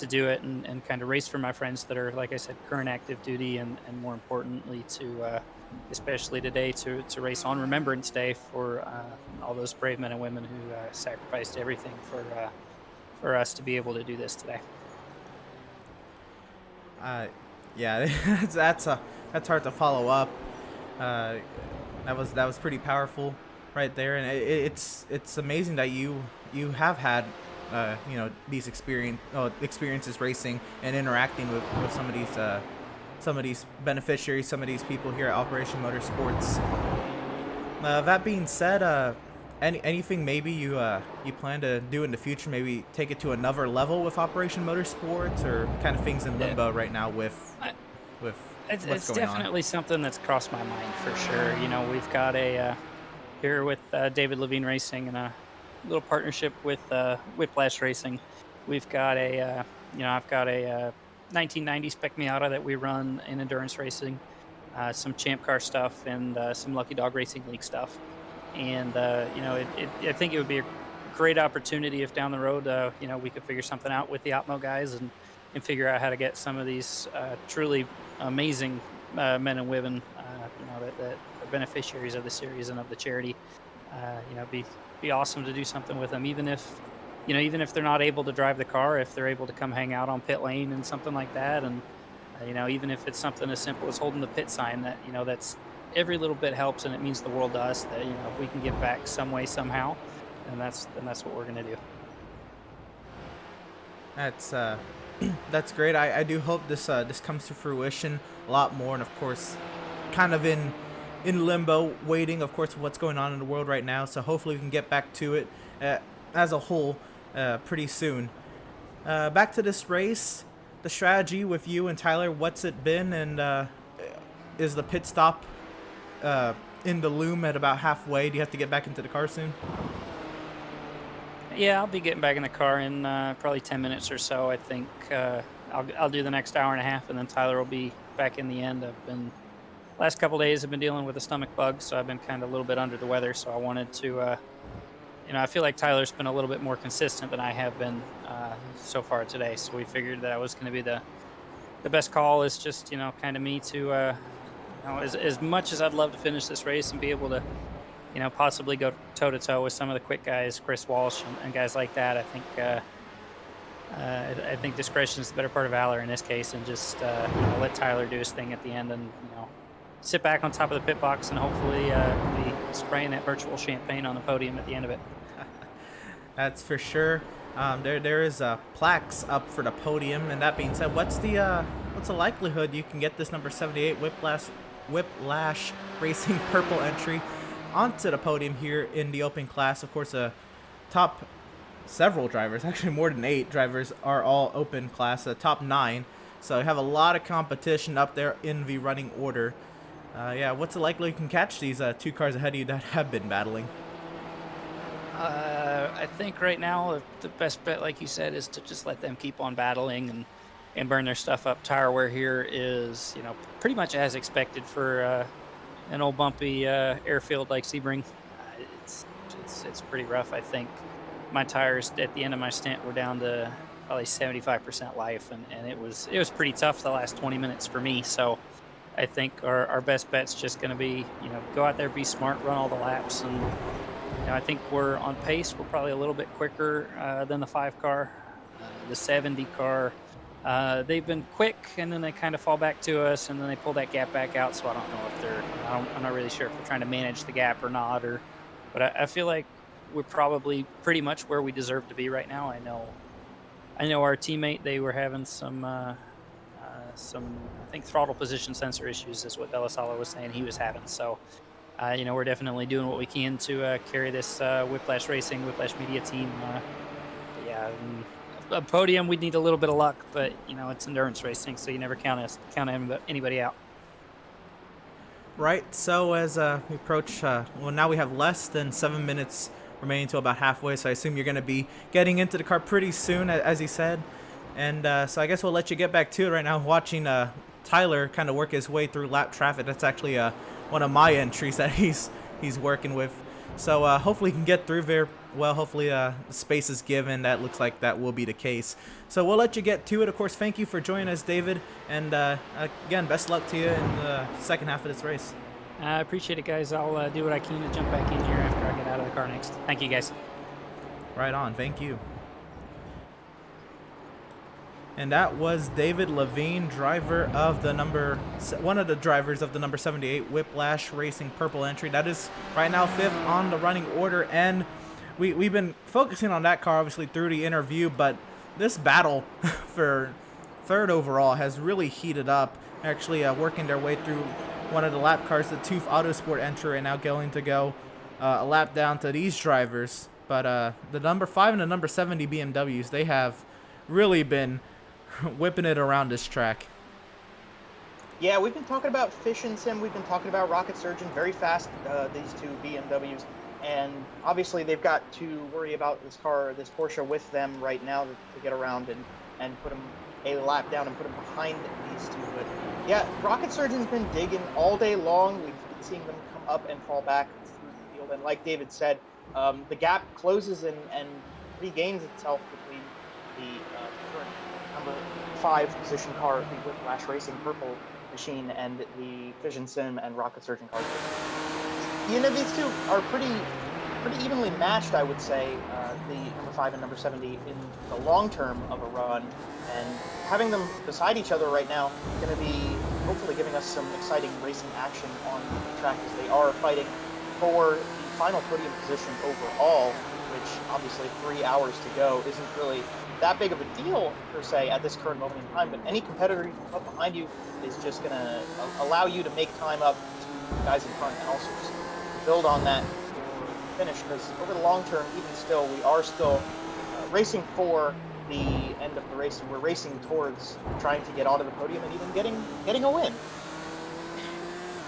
do it and kind of race for my friends that are, like I said, current active duty, and more importantly to especially today to race on Remembrance Day for all those brave men and women who sacrificed everything for us to be able to do this today.
Yeah, that's hard to follow up. That was pretty powerful right there, and it's amazing that you have had these experiences racing and interacting with some of these beneficiaries, some of these people here at Operation Motorsports. That being said, anything maybe you plan to do in the future? Maybe take it to another level with Operation Motorsports, or kind of things in limbo right now with
It's
what's going
definitely something that's crossed my mind for sure. We've got here with David Levine Racing and a little partnership with Whiplash Racing. We've got I've got a 1990 Spec Miata that we run in endurance racing, some Champ Car stuff, and some Lucky Dog Racing League stuff. And I think it would be a great opportunity if down the road we could figure something out with the Opmo guys and figure out how to get some of these truly amazing men and women that are beneficiaries of the series and of the charity. Be awesome to do something with them, even if they're not able to drive the car, if they're able to come hang out on pit lane and something like that. And even if it's something as simple as holding the pit sign, that that's every little bit helps, and it means the world to us. That if we can give back some way somehow, then that's what we're gonna do.
That's great. I do hope this comes to fruition a lot more, and of course, kind of in limbo, waiting, of course, what's going on in the world right now. So hopefully we can get back to it as a whole pretty soon. Back to this race, the strategy with you and Tyler. What's it been, and is the pit stop in the loom at about halfway? Do you have to get back into the car soon?
Yeah, I'll be getting back in the car in probably 10 minutes or so. I think I'll do the next hour and a half, and then Tyler will be back in the end. Last couple days I've been dealing with a stomach bug, so I've been kind of a little bit under the weather. So I wanted to, I feel like Tyler's been a little bit more consistent than I have been so far today. So we figured that was going to be the best call. Is just kind of me to, as much as I'd love to finish this race and be able to, possibly go toe to toe with some of the quick guys, Chris Walsh and guys like that. I think discretion is the better part of valor in this case, and just let Tyler do his thing at the end, and sit back on top of the pit box and hopefully be spraying that virtual champagne on the podium at the end of it.
That's for sure. There is plaques up for the podium, and that being said, what's the likelihood you can get this number 78 Whiplash Racing purple entry onto the podium here in the open class? Of course, top several drivers, actually more than 8 drivers, are all open class, top 9. So you have a lot of competition up there in the running order. What's the likelihood you can catch these 2 cars ahead of you that have been battling?
I think right now the best bet, like you said, is to just let them keep on battling and burn their stuff up. Tire wear here is, pretty much as expected for an old bumpy airfield like Sebring, it's it's pretty rough. I think my tires at the end of my stint were down to probably 75% life, and it was pretty tough the last 20 minutes for me. So I think our best bet's just going to be, go out there, be smart, run all the laps, and I think we're on pace. We're probably a little bit quicker than the 5 car, the 70 car. They've been quick, and then they kind of fall back to us, and then they pull that gap back out. So I don't know if they're, I'm not really sure if they're trying to manage the gap or not, but I feel like we're probably pretty much where we deserve to be right now. I know our teammate, they were having some I think throttle position sensor issues is what Delasala was saying he was having. So we're definitely doing what we can to carry this Whiplash Media team. A podium, we'd need a little bit of luck, but it's endurance racing, so you never count anybody out.
Right. So as we approach, now we have less than 7 minutes remaining to about halfway. So I assume you're going to be getting into the car pretty soon, as he said. And so I guess we'll let you get back to it right now. Watching Tyler kind of work his way through lap traffic. That's actually one of my entries that he's working with. So hopefully he can get through there. Well, hopefully space is given. That looks like that will be the case. So we'll let you get to it. Of course, thank you for joining us, David. And again, best luck to you in the second half of this race.
I appreciate it, guys. I'll do what I can to jump back in here after I get out of the car next. Thank you, guys.
Right on. Thank you. And that was David Levine, one of the drivers of the number 78 Whiplash Racing purple entry. That is right now 5th on the running order, and we've been focusing on that car obviously through the interview, but this battle for 3rd overall has really heated up. Actually working their way through one of the lap cars, the TÜV Autosport entry, and now going to go a lap down to these drivers. But the number 5 and the number 70 BMWs, they have really been whipping it around this track.
Yeah, we've been talking about Fish and Sim. We've been talking about Rocket Surgeon very fast, these 2 BMWs. And obviously they've got to worry about this Porsche with them right now to get around and put them a lap down and put them behind these 2. But yeah, Rocket Surgeon's been digging all day long. We've been seeing them come up and fall back through the field. And like David said, the gap closes and regains itself between the current number 5 position car, the Whiplash Racing purple machine, and the Fission Sim and Rocket Surgeon cars. These 2 are pretty evenly matched, I would say, the number 5 and number 70 in the long term of a run. And having them beside each other right now is going to be hopefully giving us some exciting racing action on the track, as they are fighting for the final podium position overall, which obviously 3 hours to go isn't really that big of a deal per se at this current moment in time, but any competitor you put behind you is just going to allow you to make time up to the guys in front and also just build on that for finish, because over the long term, even still, we are still racing for the end of the race, and we're racing towards trying to get onto the podium and even getting a win.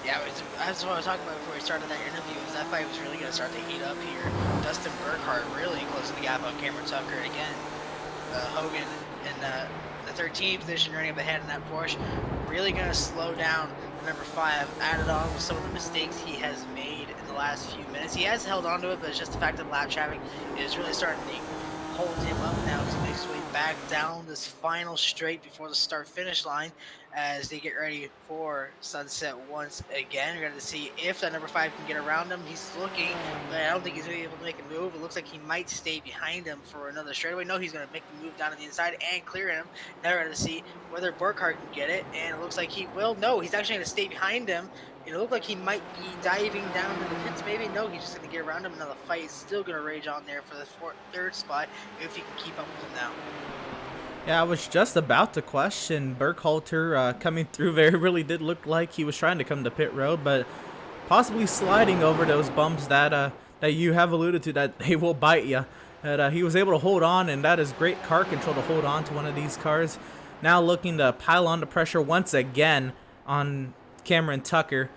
Yeah, that's what I was talking about before we started that interview. Is that fight was really going to start to heat up here. Dustin Burkhardt really closing the gap on Cameron Tucker, and again, Hogan in the 13th position, running up ahead in that Porsche, really going to slow down number 5. Added on with some of the mistakes he has made in the last few minutes. He has held on to it, but it's just the fact that lap traffic is really starting to hold him up now as he makes his way back down this final straight before the start-finish line as they get ready for sunset once again. We're going to see if that number 5 can get around him. He's looking, but I don't think he's going to be able to make a move. It looks like he might stay behind him for another straightaway. No, he's going to make the move down to the inside and clear him. Now we're going to see whether Burkhardt can get it, and it looks like he will. No, he's actually going to stay behind him. It looked like he might be diving down to the pits, maybe. No, he's just going to get around him. Now the fight is still going to rage on there for the 3rd spot if he can keep up with him now.
Yeah, I was just about to question Burkhalter coming through there. It really did look like he was trying to come to pit road, but possibly sliding over those bumps that you have alluded to, that they will bite you. That he was able to hold on, and that is great car control to hold on to one of these cars. Now looking to pile on the pressure once again on Cameron Tucker.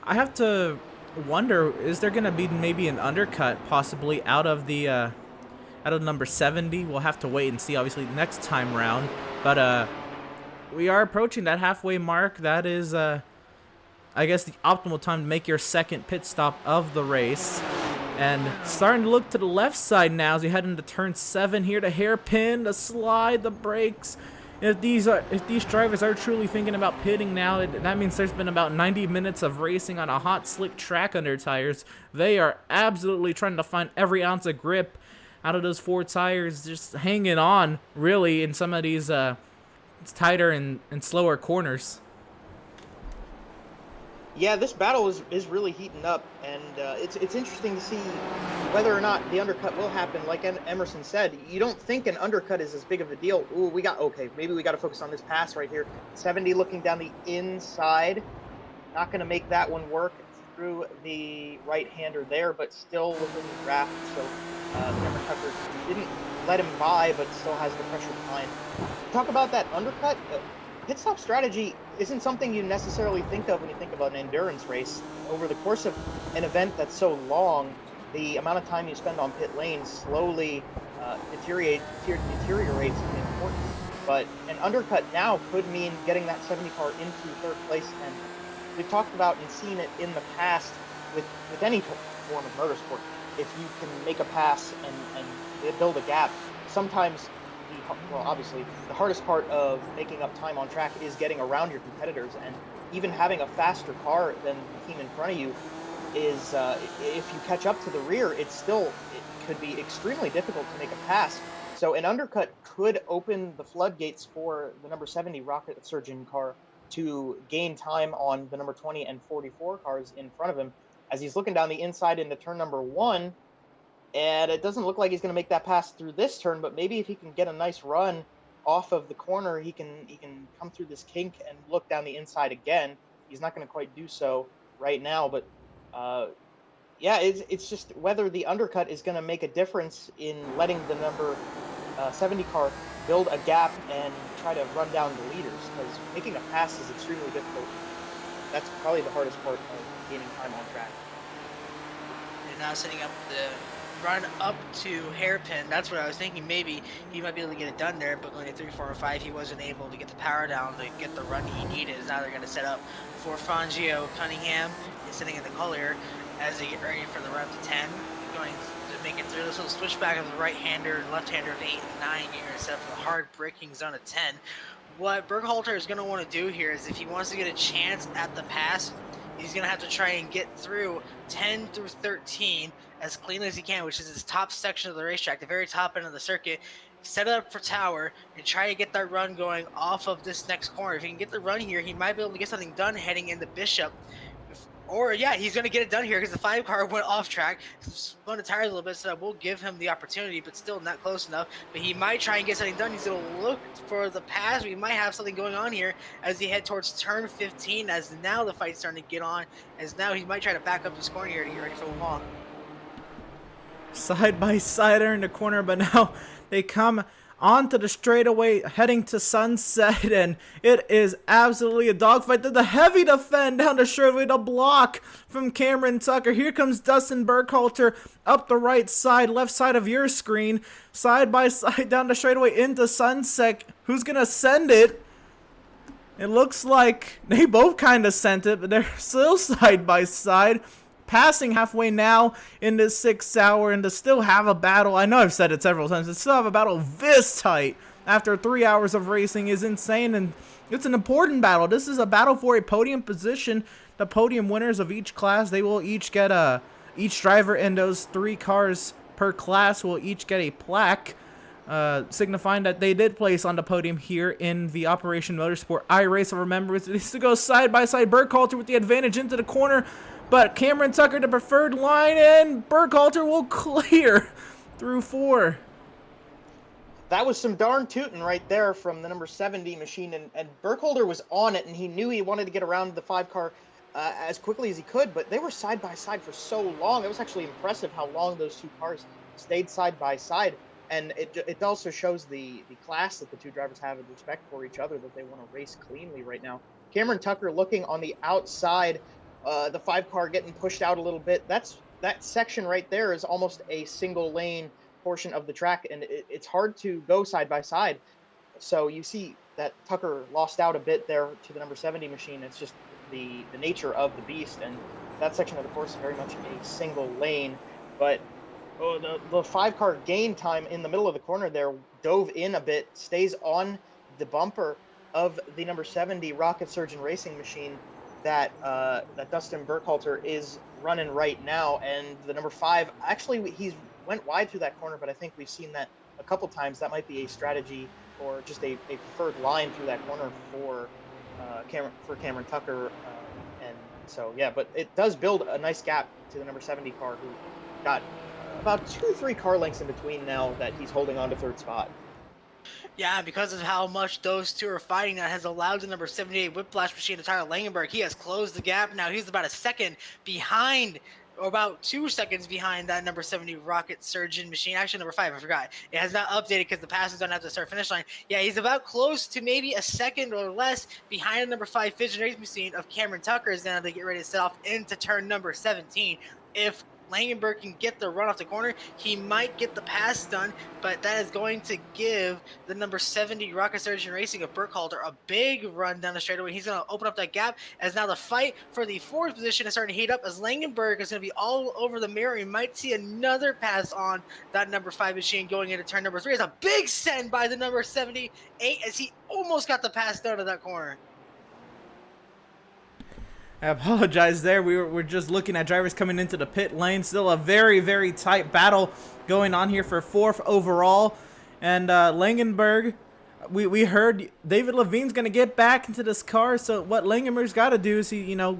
I have to wonder, is there going to be maybe an undercut possibly out of number 70? We'll have to wait and see, obviously, next time round. But we are approaching that halfway mark. That is I guess, the optimal time to make your second pit stop of the race. And starting to look to the left side now as we head into turn 7 here. The hairpin, the slide, the brakes. If these drivers are truly thinking about pitting now, that means there's been about 90 minutes of racing on a hot, slick track under tires. They are absolutely trying to find every ounce of grip out of those 4 tires, just hanging on, really, in some of these tighter and slower corners.
Yeah, this battle is really heating up, and it's interesting to see whether or not the undercut will happen. Like Emerson said, you don't think an undercut is as big of a deal. Ooh, maybe we got to focus on this pass right here. 70 looking down the inside, not going to make that one work through the right-hander there, but still within the draft. So Cameron Tucker didn't let him by, but still has the pressure behind. Talk about that undercut. Pit stop strategy isn't something you necessarily think of when you think about an endurance race. Over the course of an event that's so long, the amount of time you spend on pit lane slowly deteriorates in importance. But an undercut now could mean getting that 70 car into third place, and we've talked about and seen it in the past with any form of motorsport. If you can make a pass and build a gap, sometimes obviously the hardest part of making up time on track is getting around your competitors, and even having a faster car than the team in front of you is if you catch up to the rear, it could be extremely difficult to make a pass. So an undercut could open the floodgates for the number 70 Rocket Surgeon car to gain time on the number 20 and 44 cars in front of him as he's looking down the inside into turn number 1. And it doesn't look like he's going to make that pass through this turn, but maybe if he can get a nice run off of the corner, he can come through this kink and look down the inside again. He's not going to quite do so right now, but yeah, it's just whether the undercut is going to make a difference in letting the number 70 car build a gap and try to run down the leaders, because making a pass is extremely difficult. That's probably the hardest part of gaining time on track.
And now setting up the run up to hairpin. That's what I was thinking. Maybe he might be able to get it done there, but going to 3, 4, or 5, he wasn't able to get the power down to get the run he needed. Now they're going to set up for Fangio Cunningham. He's sitting in the collier as they get ready for the run to 10. Going to make it through this little switchback of the right-hander and left-hander of 8 and 9 here, instead of the hard braking zone of 10. What Berghalter is going to want to do here is, if he wants to get a chance at the pass, he's going to have to try and get through 10 through 13 as cleanly as he can, which is his top section of the racetrack, the very top end of the circuit. Set it up for Tower and try to get that run going off of this next corner. If he can get the run here, he might be able to get something done heading into Bishop. Or, yeah, he's going to get it done here because the 5 car went off track, spun the tires a little bit, so that will give him the opportunity, but still not close enough. But he might try and get something done. He's going to look for the pass. We might have something going on here as he head towards turn 15, as now the fight's starting to get on, as now he might try to back up the scoring here to get ready for the wall.
Side by side are in the corner, but now they come onto the straightaway heading to Sunset, and it is absolutely a dogfight. The heavy defend down the straightaway, the block from Cameron Tucker. Here comes Dustin Berghalter up the right side, left side of your screen, side by side down the straightaway into Sunset. Who's gonna send it? It looks like they both kind of sent it, but they're still side by side. Passing halfway now in this 6th hour, and to still have a battle, I know I've said it several times, to still have a battle this tight after 3 hours of racing is insane, and it's an important battle. This is a battle for a podium position. The podium winners of each class, they will each get each driver in those 3 cars per class will each get a plaque, signifying that they did place on the podium here in the Operation Motorsport iRace of Remembrance. It needs to go side by side. Berghalter with the advantage into the corner, but Cameron Tucker the preferred line, and Berghalter will clear through 4.
That was some darn tootin' right there from the number 70 machine, and Berghalter was on it, and he knew he wanted to get around the 5 car as quickly as he could, but they were side by side for so long. It was actually impressive how long those 2 cars stayed side by side, and it also shows the class that the 2 drivers have and respect for each other, that they want to race cleanly right now. Cameron Tucker looking on the outside, the 5 car getting pushed out a little bit. That section right there is almost a single lane portion of the track, and it's hard to go side by side. So you see that Tucker lost out a bit there to the number 70 machine. It's just the nature of the beast, and that section of the course is very much a single lane. But the 5-car gain time in the middle of the corner there dove in a bit, stays on the bumper of the number 70 Rocket Surgeon Racing machine that Dustin Burkhalter is running right now. And the number 5, actually, he's went wide through that corner, but I think we've seen that a couple times. That might be a strategy or just a preferred line through that corner for Cameron Tucker. And so, yeah, but it does build a nice gap to the number 70 car, who got about 2-3 car lengths in between now that he's holding on to third spot.
Yeah, because of how much those two are fighting, that has allowed the number 78 Whiplash machine to Tyler Langenberg. He has closed the gap now. He's about a second behind, or about 2 seconds behind that number 70 Rocket Surgeon machine. Actually, number 5, I forgot. It has not updated because the passes don't have to start finish line. Yeah, he's about close to maybe a second or less behind the number 5 Fidget Race machine of Cameron Tucker as now they get ready to set off into turn number 17. If Langenberg can get the run off the corner, he might get the pass done, but that is going to give the number 70 Rocket Surgeon Racing of Burkhalter a big run down the straightaway. He's going to open up that gap, as now the fight for the 4th position is starting to heat up, as Langenberg is going to be all over the mirror. You might see another pass on that number 5 machine going into turn number 3. It's a big send by the number 78 as he almost got the pass down to that corner.
I apologize there. We're just looking at drivers coming into the pit lane. Still a very, very tight battle going on here for 4th overall. And Langenberg, we heard David Levine's going to get back into this car. So what Langenberg's got to do is,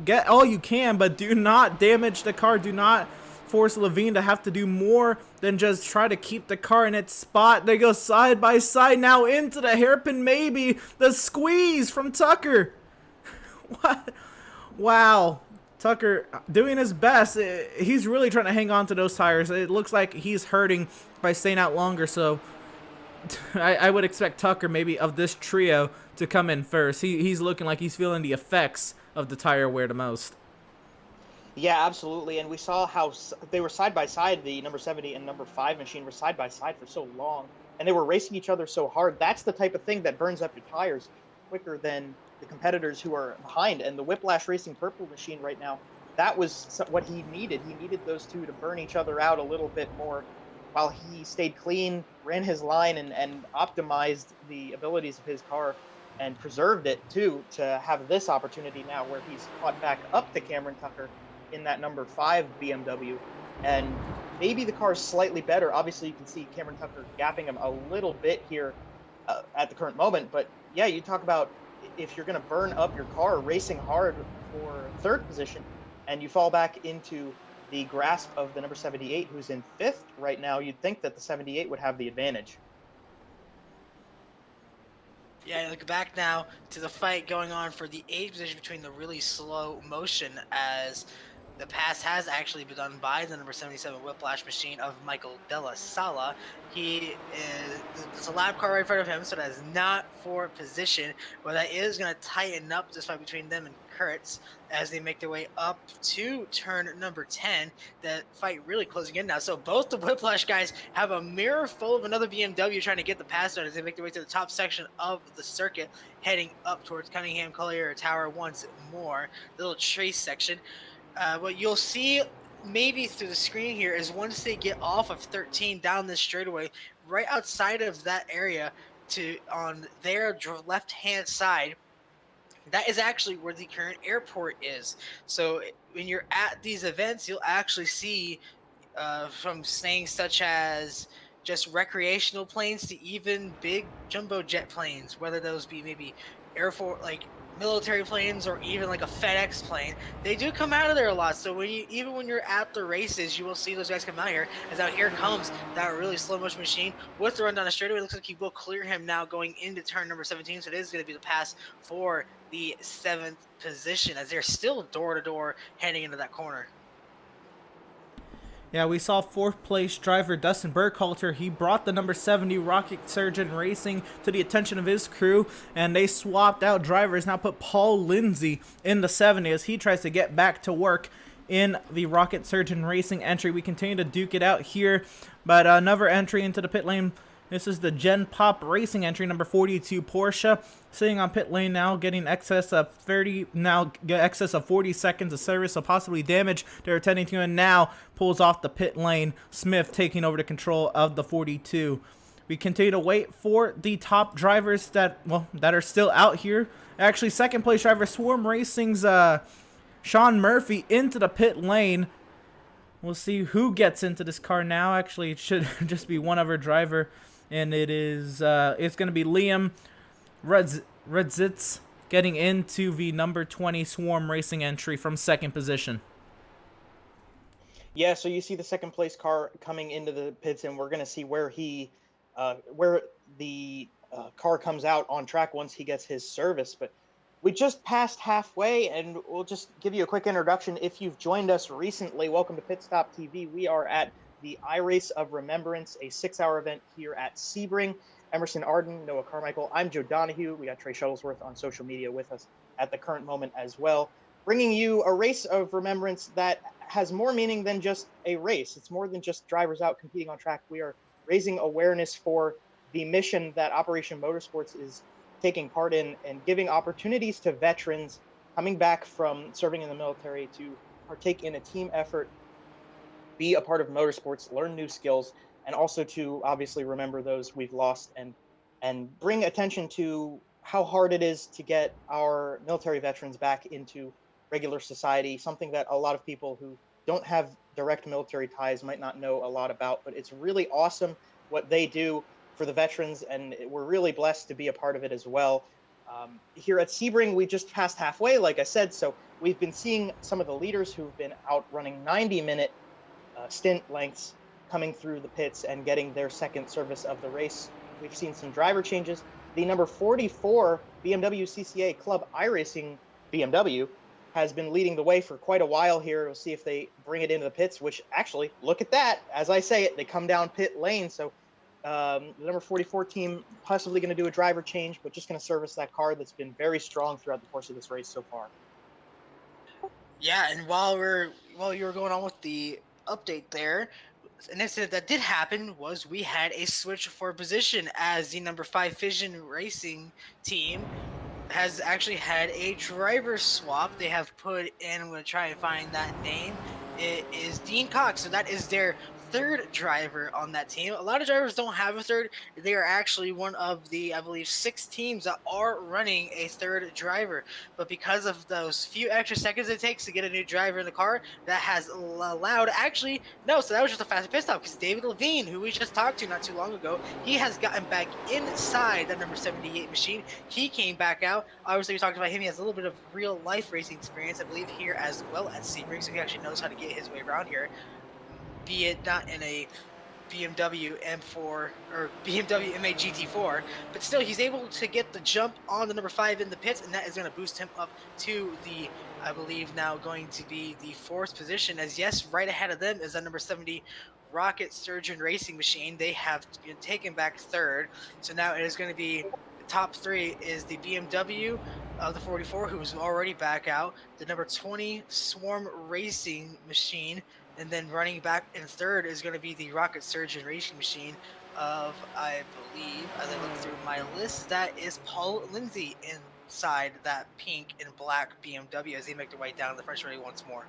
get all you can, but do not damage the car. Do not force Levine to have to do more than just try to keep the car in its spot. They go side by side now into the hairpin, maybe. The squeeze from Tucker. What? Wow, Tucker doing his best. He's really trying to hang on to those tires. It looks like he's hurting by staying out longer, so I would expect Tucker, maybe of this trio, to come in first. He's looking like he's feeling the effects of the tire wear the most.
Yeah, absolutely. And we saw how they were side by side. The number 70 and number 5 machine were side by side for so long, and they were racing each other so hard. That's the type of thing that burns up your tires quicker than the competitors who are behind. And the Whiplash Racing purple machine right now, that was what he needed. He needed those two to burn each other out a little bit more while he stayed clean, ran his line, and optimized the abilities of his car and preserved it too, to have this opportunity now where he's caught back up to Cameron Tucker in that number 5 BMW. And maybe the car is slightly better. Obviously, you can see Cameron Tucker gapping him a little bit here at the current moment. But yeah, you talk about if you're going to burn up your car racing hard for 3rd position and you fall back into the grasp of the number 78, who's in 5th right now, you'd think that the 78 would have the advantage.
Yeah, look back now to the fight going on for the 8th position between the really slow motion, as the pass has actually been done by the number 77 Whiplash machine of Michael Della Sala. There's a lap car right in front of him, so that is not for position, but that is going to tighten up this fight between them and Kurtz as they make their way up to turn number 10. That fight really closing in now. So both the Whiplash guys have a mirror full of another BMW trying to get the pass done as they make their way to the top section of the circuit, heading up towards Cunningham Collier Tower once more. The little trace section. What you'll see maybe through the screen here is once they get off of 13 down this straightaway, right outside of that area on their left hand side, that is actually where the current airport is. So when you're at these events, you'll actually see from things such as just recreational planes to even big jumbo jet planes, whether those be maybe Air Force, like military planes, or even like a FedEx plane. They do come out of there a lot. So even when you're at the races, you will see those guys come out here. As out here comes that really slow motion machine with the run down the straightaway. It looks like he will clear him now going into turn number 17. So it is going to be the pass for the 7th position, as they're still door to door heading into that corner.
Yeah, we saw 4th place driver Dustin Burkhalter. He brought the number 70 Rocket Surgeon Racing to the attention of his crew, and they swapped out drivers. Now put Paul Lindsay in the 70 as he tries to get back to work in the Rocket Surgeon Racing entry. We continue to duke it out here, but another entry into the pit lane This is the Gen Pop Racing entry, number 42 Porsche, sitting on pit lane now, getting excess of 40 seconds of service, so possibly damage they're attending to, and now pulls off the pit lane. Smith taking over the control of the 42. We continue to wait for the top drivers that are still out here. Actually, second place driver Swarm Racing's Sean Murphy into the pit lane. We'll see who gets into this car now. Actually, it should just be one other driver, and it's going to be Liam Redzitz getting into the number 20 Swarm Racing entry from second position.
Yeah, so you see the second place car coming into the pits, and we're going to see where the car comes out on track once he gets his service. But we just passed halfway, and we'll just give you a quick introduction. If you've joined us recently, welcome to Pit Stop TV. We are at the iRace of Remembrance, a 6-hour event here at Sebring. Emerson Arden, Noah Carmichael. I'm Joe Donahue. We got Trey Shuttlesworth on social media with us at the current moment as well, bringing you a race of remembrance that has more meaning than just a race. It's more than just drivers out competing on track. We are raising awareness for the mission that Operation Motorsports is taking part in, and giving opportunities to veterans coming back from serving in the military to partake in a team effort, be a part of motorsports, learn new skills, and also to obviously remember those we've lost, and bring attention to how hard it is to get our military veterans back into regular society, something that a lot of people who don't have direct military ties might not know a lot about. But it's really awesome what they do for the veterans, and we're really blessed to be a part of it as well. Here at Sebring, we just passed halfway, like I said, so we've been seeing some of the leaders who've been out running 90-minute stint lengths coming through the pits and getting their second service of the race. We've seen some driver changes. The number 44 BMW CCA Club iRacing BMW has been leading the way for quite a while here. We'll see if they bring it into the pits, which actually, look at that. As I say it, they come down pit lane. So the number 44 team possibly going to do a driver change, but just going to service that car that's been very strong throughout the course of this race so far.
Yeah, and while you were going on with the update there, an incident that did happen was we had a switch for position, as the number 5 Fission Racing team has actually had a driver swap. They have put in, I'm going to try and find that name, it is Dean Cox, so that is their third driver on that team. A lot of drivers don't have a third. They are actually one of the, I believe, 6 teams that are running a third driver. But because of those few extra seconds it takes to get a new driver in the car, that has allowed, actually, no, so that was just a fast pit stop, because David Levine, who we just talked to not too long ago, he has gotten back inside that number 78 machine. He came back out. Obviously, we talked about him. He has a little bit of real life racing experience, I believe, here as well at Sebring, so he actually knows how to get his way around here, be it not in a BMW M4 or BMW MA GT4, but still he's able to get the jump on the number 5 in the pits, and that is going to boost him up to the, I believe, now going to be the 4th position, as yes, right ahead of them is that number 70 Rocket Surgeon Racing Machine. They have been taken back 3rd, so now it is going to be the top 3 is the BMW of the 44, who's already back out, the number 20 Swarm Racing Machine, and then running back in 3rd is going to be the Rocket Surgeon Racing Machine of, I believe, as I look through my list, that is Paul Lindsay inside that pink and black BMW as they make their way down the front straight once more.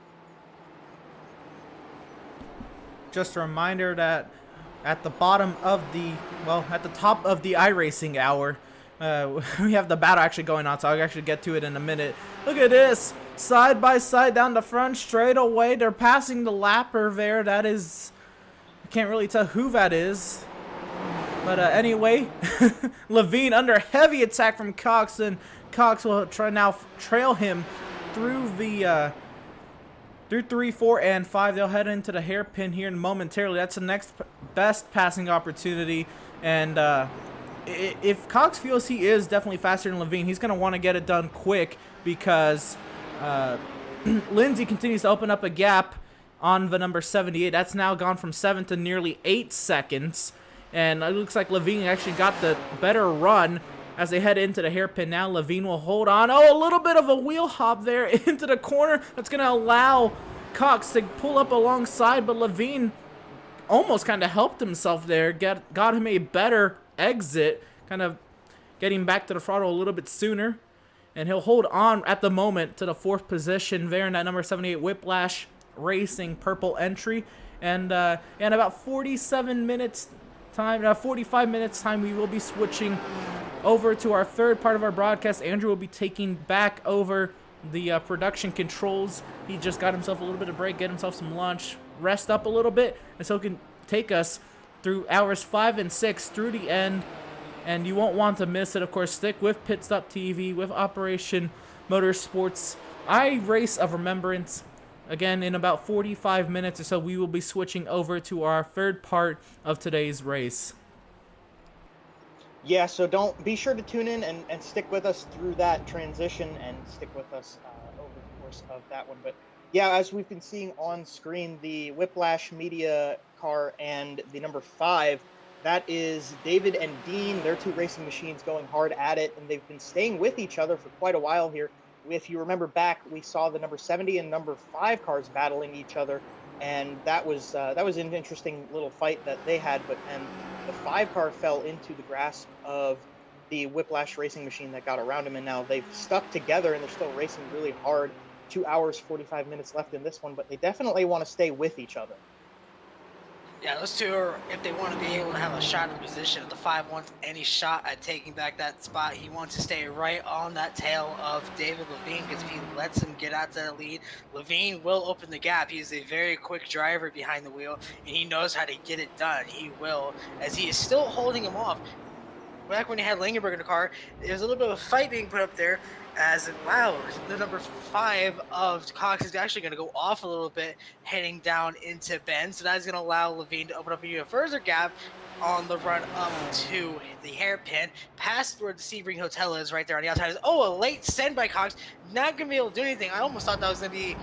Just a reminder that at the bottom of the, at the top of the iRacing hour, we have the battle actually going on, so I'll actually get to it in a minute. Look at this, side by side down the front straight away. They're passing the lapper there. That is, I can't really tell who that is, but anyway, Levine under heavy attack from Cox, and Cox will try now trail him through the through 3, 4, and 5. They'll head into the hairpin here momentarily. That's the next best passing opportunity, and if Cox feels he is definitely faster than Levine, he's going to want to get it done quick, because Lindsay continues to open up a gap on the number 78. That's now gone from 7 to nearly 8 seconds, and it looks like Levine actually got the better run as they head into the hairpin. Now Levine will hold on. Oh, a little bit of a wheel hop there into the corner. That's going to allow Cox to pull up alongside, but Levine almost kind of helped himself there, got him a better exit, kind of getting back to the throttle a little bit sooner. And he'll hold on at the moment to the 4th position there in that number 78 Whiplash Racing purple entry. And in about 47 minutes time, 45 minutes time, we will be switching over to our third part of our broadcast. Andrew will be taking back over the production controls. He just got himself a little bit of break, get himself some lunch, rest up a little bit, and so he can take us through hours 5 and 6 through the end. And you won't want to miss it. Of course, stick with Pit Stop TV, with Operation Motorsports, iRace of Remembrance. Again, in about 45 minutes or so, we will be switching over to our third part of today's race.
Yeah, so be sure to tune in and stick with us through that transition and stick with us over the course of that one. But yeah, as we've been seeing on screen, the Whiplash Media car and the number 5, that is David and Dean. They're 2 racing machines going hard at it, and they've been staying with each other for quite a while here. If you remember back, we saw the number 70 and number 5 cars battling each other, and that was an interesting little fight that they had. But the 5 car fell into the grasp of the Whiplash racing machine that got around him, and now they've stuck together and they're still racing really hard. 2 hours 45 minutes left in this one, but they definitely want to stay with each other.
Yeah, those two are, if they want to be able to have a shot in position, if the 5 wants any shot at taking back that spot, he wants to stay right on that tail of David Levine, because if he lets him get out to the lead, Levine will open the gap. He's a very quick driver behind the wheel, and he knows how to get it done. He will, as he is still holding him off. Back when he had Langenberg in the car, there was a little bit of a fight being put up there, as wow, the number 5 of Cox is actually going to go off a little bit, heading down into Bend. So that's going to allow Levine to open up even a further gap on the run up to the hairpin, past where the Sebring Hotel is, right there on the outside. Oh, a late send by Cox. Not going to be able to do anything. I almost thought that was going to be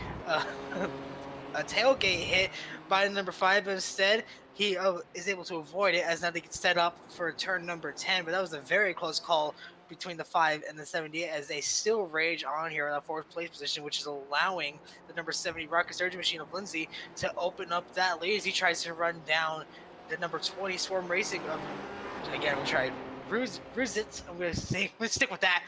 a tailgate hit by the number 5, but instead he is able to avoid it, as now they get set up for turn number 10. But that was a very close call between the 5 and the 78, as they still rage on here in the 4th place position, which is allowing the number 70 Rocket Surgeon Machine of Lindsay to open up that lead as he tries to run down the number 20 Swarm Racing. Again, we'll try Ruzitz. I'm going to stick with that.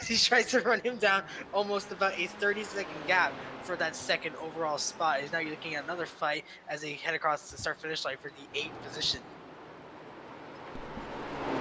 He tries to run him down almost about a 30-second gap for that second overall spot. Now you're looking at another fight as they head across the start-finish line for the 8th position.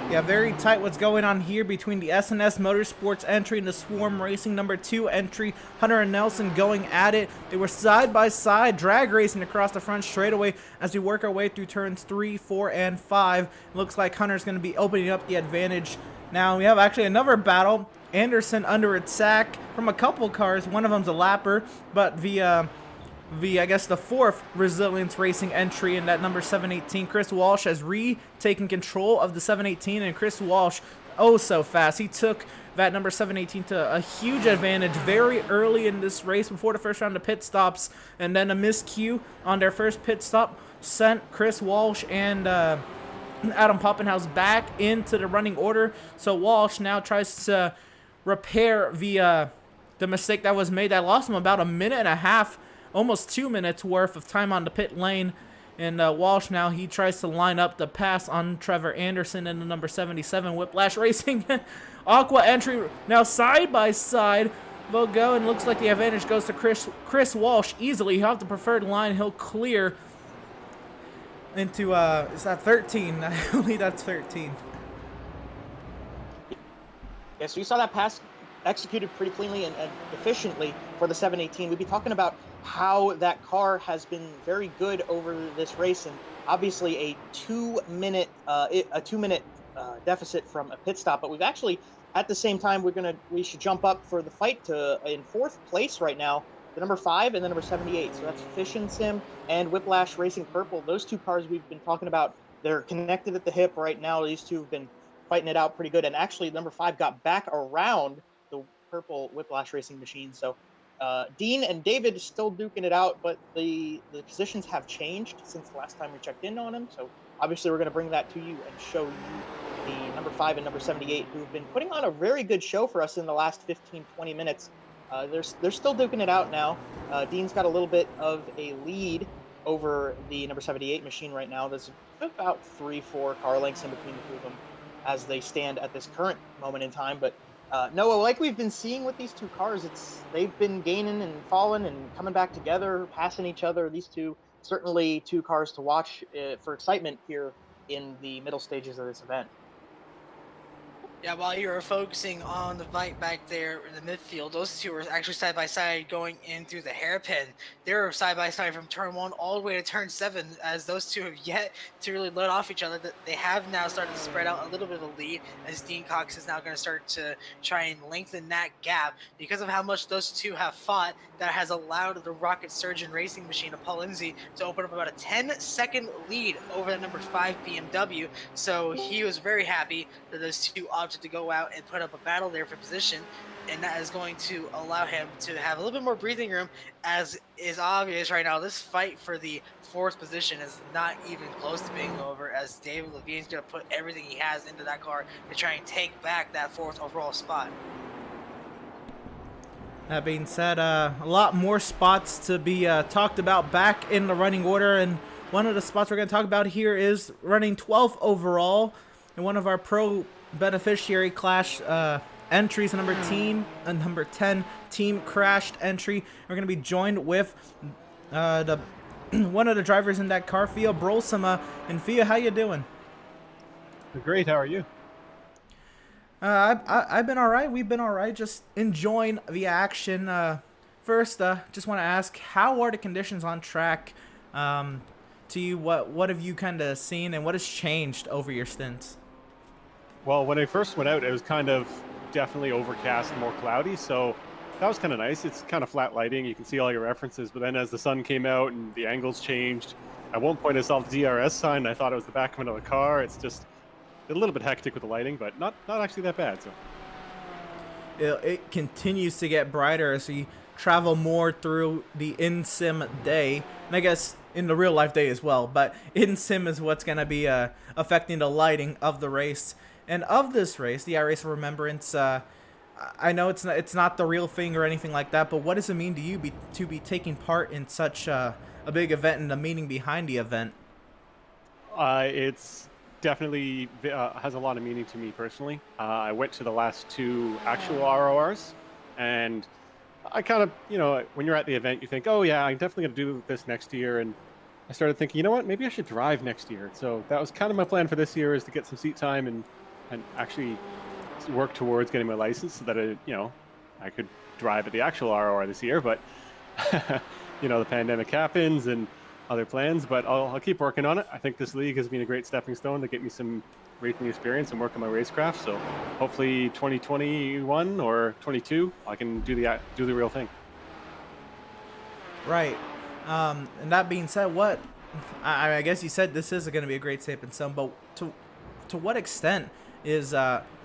Yeah, very tight what's going on here between the SNS Motorsports entry and the Swarm Racing number 2 entry. Hunter and Nelson going at it. They were side by side, drag racing across the front straightaway as we work our way through turns 3, 4, and 5. Looks like Hunter's going to be opening up the advantage. Now we have actually another battle. Anderson under attack from a couple cars. One of them's a lapper, but I guess the 4th Resilience Racing entry in that number 718. Chris Walsh has retaken control of the 718, and Chris Walsh, oh so fast. He took that number 718 to a huge advantage very early in this race before the first round of pit stops, and then a miscue on their first pit stop sent Chris Walsh and Adam Poppenhaus back into the running order. So Walsh now tries to repair the mistake that was made. That lost him about a minute and a half, almost 2 minutes worth of time on the pit lane. And Walsh now, he tries to line up the pass on Trevor Anderson in the number 77 Whiplash Racing. Aqua entry now side by side. They'll go, and looks like the advantage goes to Chris Walsh easily. He'll have the preferred line. He'll clear into, is that 13? I believe that's 13.
Yeah, so you saw that pass executed pretty cleanly and efficiently for the 718. We'd be talking about how that car has been very good over this race, and obviously a 2 minute deficit from a pit stop. But we've actually, at the same time, we should jump up for the fight to in 4th place right now, the number 5 and the number 78. So that's Fish and Sim and Whiplash Racing Purple. Those 2 cars we've been talking about, they're connected at the hip right now. These 2 have been fighting it out pretty good, and actually number 5 got back around the purple Whiplash Racing machine. So Dean and David still duking it out, but the positions have changed since the last time we checked in on them. So obviously we're going to bring that to you and show you the number 5 and number 78, who've been putting on a very good show for us in the last 15-20 minutes. They're still duking it out now. Dean's got a little bit of a lead over the number 78 machine right now. There's about 3-4 car lengths in between the two of them as they stand at this current moment in time. But Noah, like we've been seeing with these two cars, they've been gaining and falling and coming back together, passing each other. These two certainly two cars to watch for excitement here in the middle stages of this event.
Yeah, while you were focusing on the fight back there in the midfield, those two were actually side by side going in through the hairpin. They were side by side from turn 1 all the way to turn 7, as those two have yet to really let off each other. They have now started to spread out a little bit of a lead, as Dean Cox is now going to start to try and lengthen that gap. Because of how much those two have fought, that has allowed the Rocket Surgeon racing machine of Paul Lindsay to open up about a 10-second lead over the number 5 BMW. So he was very happy that those two opted to go out and put up a battle there for position, and that is going to allow him to have a little bit more breathing room. As is obvious right now, this fight for the 4th position is not even close to being over, as David Levine's going to put everything he has into that car to try and take back that 4th overall spot.
That being said, a lot more spots to be talked about back in the running order, and one of the spots we're going to talk about here is running 12th overall, and one of our pro beneficiary clash entries, number 10 team crashed entry. We're going to be joined with the one of the drivers in that car, Fia Brolsema. And Fia, how you doing?
Great, how are you?
I've been all right. We've been all right. Just enjoying the action. First, just want to ask, how are the conditions on track to you? What have you kind of seen, and what has changed over your stints?
Well, when I first went out, it was kind of definitely overcast and more cloudy, so that was kind of nice. It's kind of flat lighting. You can see all your references, but then as the sun came out and the angles changed, at one point I saw the DRS sign, and I thought it was the back of another car. It's just a little bit hectic with the lighting, but not actually that bad. So
it continues to get brighter as we travel more through the in-sim day, and I guess in the real life day as well, but in-sim is what's going to be affecting the lighting of the race. And of this race, the iRace of Remembrance, I know it's not the real thing or anything like that, but what does it mean to you to be taking part in such a big event and the meaning behind the event?
It's definitely has a lot of meaning to me personally. I went to the last 2 actual RORs, and I kind of, when you're at the event, you think, oh yeah, I'm definitely going to do this next year, and I started thinking, you know what, maybe I should drive next year. So that was kind of my plan for this year, is to get some seat time and actually work towards getting my license so that I could drive at the actual ROR this year. But the pandemic happens and other plans, but I'll keep working on it. I think this league has been a great stepping stone to get me some racing experience and work on my racecraft. So hopefully 2021 or 22, I can do the real thing.
Right. And that being said, I guess you said this is going to be a great stepping stone, but to what extent is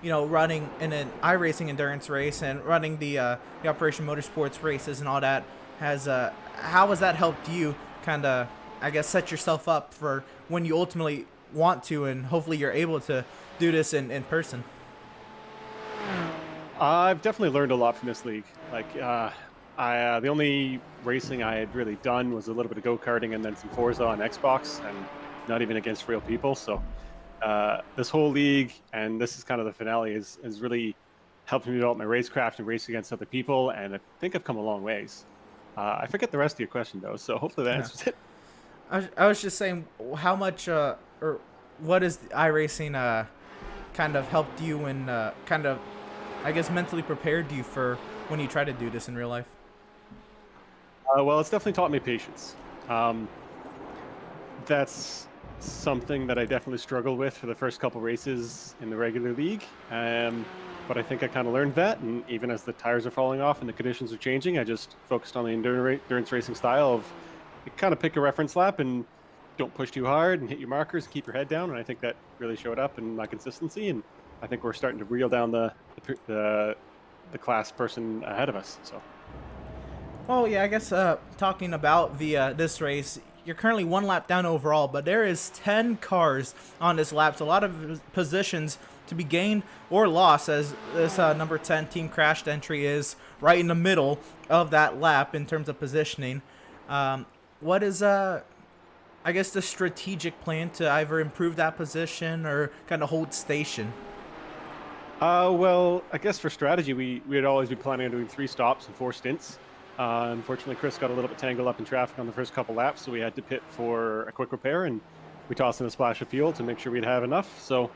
running in an iRacing endurance race and running the Operation Motorsports races and all that how has that helped you kind of, I guess, set yourself up for when you ultimately want to, and hopefully you're able to do this in person?
I've definitely learned a lot from this league. Like the only racing I had really done was a little bit of go-karting and then some Forza on Xbox, and not even against real people. So this whole league, and this is kind of the finale, is really helped me develop my racecraft and race against other people, and I think I've come a long ways. I forget the rest of your question, though, so hopefully that answers it.
I was just saying, how much or what is iRacing kind of helped you and kind of, I guess, mentally prepared you for when you try to do this in real life?
Well, it's definitely taught me patience. That's something that I definitely struggled with for the first couple races in the regular league. But I think I kind of learned that, and even as the tires are falling off and the conditions are changing, I just focused on the endurance racing style of you kind of pick a reference lap and don't push too hard and hit your markers and keep your head down. And I think that really showed up in my consistency, and I think we're starting to reel down the class person ahead of us. So.
Well, yeah, I guess talking about the this race, you're currently 1 lap down overall, but there is 10 cars on this lap, so a lot of positions to be gained or lost, as this number 10 team crashed entry is right in the middle of that lap in terms of positioning. What is I guess, the strategic plan to either improve that position or kind of hold station?
Well, I guess for strategy, we'd always be planning on doing 3 stops and 4 stints. Unfortunately, Chris got a little bit tangled up in traffic on the first couple laps, so we had to pit for a quick repair, and we tossed in a splash of fuel to make sure we'd have enough. So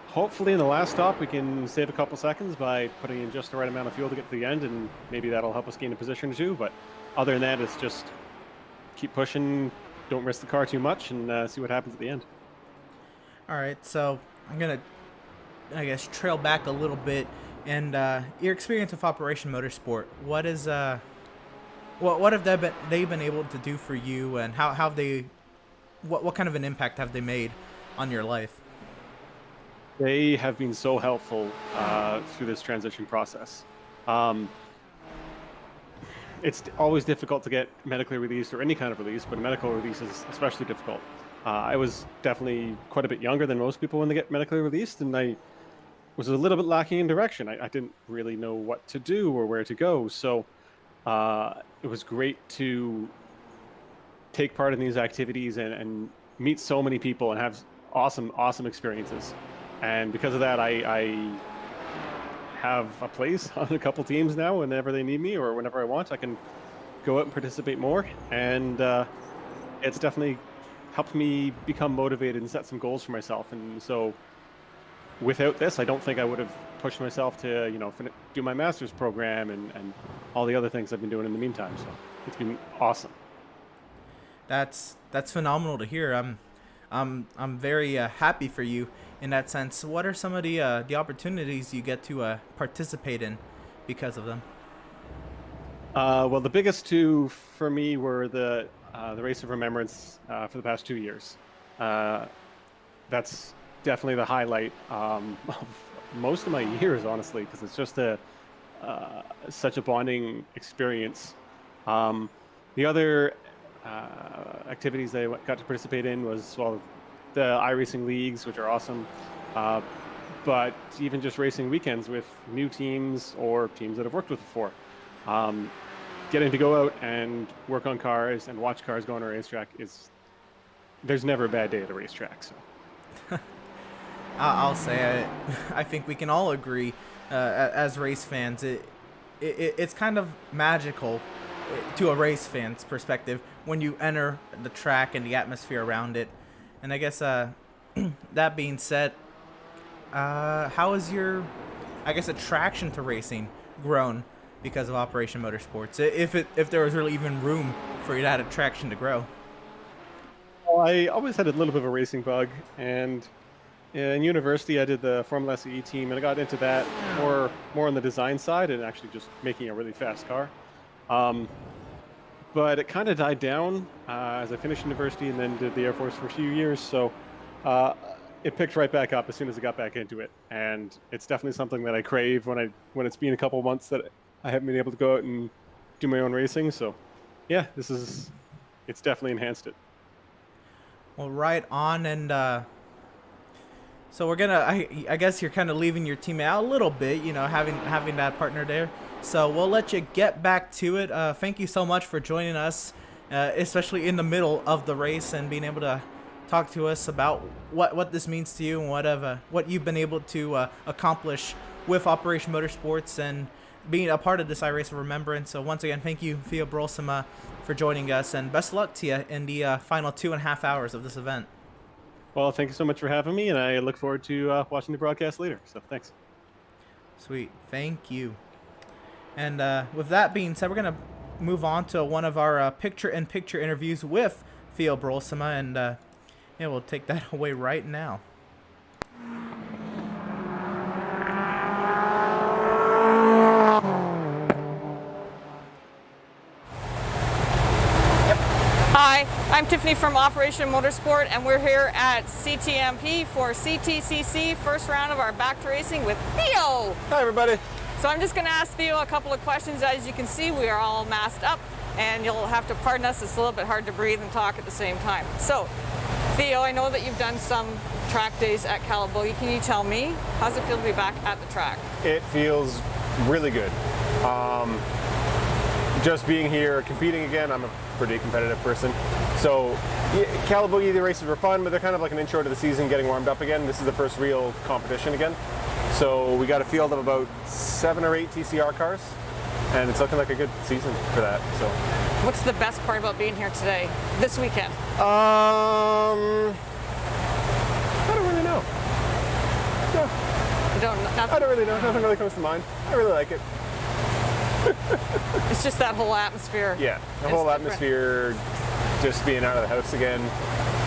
hopefully in the last stop, we can save a couple seconds by putting in just the right amount of fuel to get to the end, and maybe that'll help us gain a position or two. But other than that, it's just keep pushing, don't risk the car too much, and see what happens at the end.
All right, so I'm going to, I guess, trail back a little bit. And your experience with Operation Motorsport, what is what have they been able to do for you, and how have they, what kind of an impact have they made on your life?
They have been so helpful through this transition process. It's always difficult to get medically released or any kind of release, but a medical release is especially difficult. I was definitely quite a bit younger than most people when they get medically released, and I was a little bit lacking in direction. I didn't really know what to do or where to go. So it was great to take part in these activities and meet so many people and have awesome experiences. And because of that, I have a place on a couple teams now. Whenever they need me or whenever I want, I can go out and participate more. And it's definitely helped me become motivated and set some goals for myself. And so without this, I don't think I would have pushed myself to, do my master's program and all the other things I've been doing in the meantime. So it's been awesome.
That's phenomenal to hear. I'm very happy for you in that sense. What are some of the opportunities you get to participate in because of them?
Well, the biggest 2 for me were the race of Remembrance for the past 2 years. That's definitely the highlight of most of my years, honestly, because it's just such a bonding experience. The other activities that I got to participate in was, well, the iRacing leagues, which are awesome, but even just racing weekends with new teams or teams that I've worked with before. Getting to go out and work on cars and watch cars go on a racetrack there's never a bad day at a racetrack. So
I'll say I think we can all agree as race fans, it's kind of magical to a race fan's perspective when you enter the track and the atmosphere around it. And I guess that being said, how has your, I guess, attraction to racing grown because of Operation Motorsports? If there was really even room for you to have attraction to grow.
Well, I always had a little bit of a racing bug, and in university I did the Formula SE team, and I got into that more on the design side and actually just making a really fast car. But it kind of died down as I finished university and then did the Air Force for a few years. So it picked right back up as soon as I got back into it. And it's definitely something that I crave when it's been a couple months that I haven't been able to go out and do my own racing. So yeah, it's definitely enhanced it.
Well, right on. And so we're gonna, I guess you're kind of leaving your teammate out a little bit, having that partner there. So we'll let you get back to it. Thank you so much for joining us, especially in the middle of the race, and being able to talk to us about what this means to you and what you've been able to accomplish with Operation Motorsports and being a part of this iRace of Remembrance. So once again, thank you, Theo Brolsema, for joining us, and best of luck to you in the final 2.5 hours of this event.
Well, thank you so much for having me, and I look forward to watching the broadcast later. So thanks.
Sweet. Thank you. And with that being said, we're going to move on to one of our picture-in-picture interviews with Theo Brolsema, and yeah, we'll take that away right now.
Hi, I'm Tiffany from Operation Motorsport, and we're here at CTMP for CTCC, first round of our Back to Racing with Theo.
Hi, everybody.
So I'm just going to ask Theo a couple of questions. As you can see, we are all masked up, and you'll have to pardon us. It's a little bit hard to breathe and talk at the same time. So, Theo, I know that you've done some track days at Calabogie. Can you tell me, how's it feel to be back at the track?
It feels really good. Just being here, competing again, I'm a pretty competitive person. So Calibogie, the races were fun, but they're kind of like an intro to the season, getting warmed up again. This is the first real competition again. So we got a field of about 7 or 8 TCR cars, and it's looking like a good season for that. So,
What's the best part about being here today, this weekend?
I don't really know. No,
You don't,
I
nothing,
don't really know. Nothing really comes to mind. I really like it.
it's just that whole atmosphere.
Yeah, the
It's
whole
different.
atmosphere, just being out of the house again.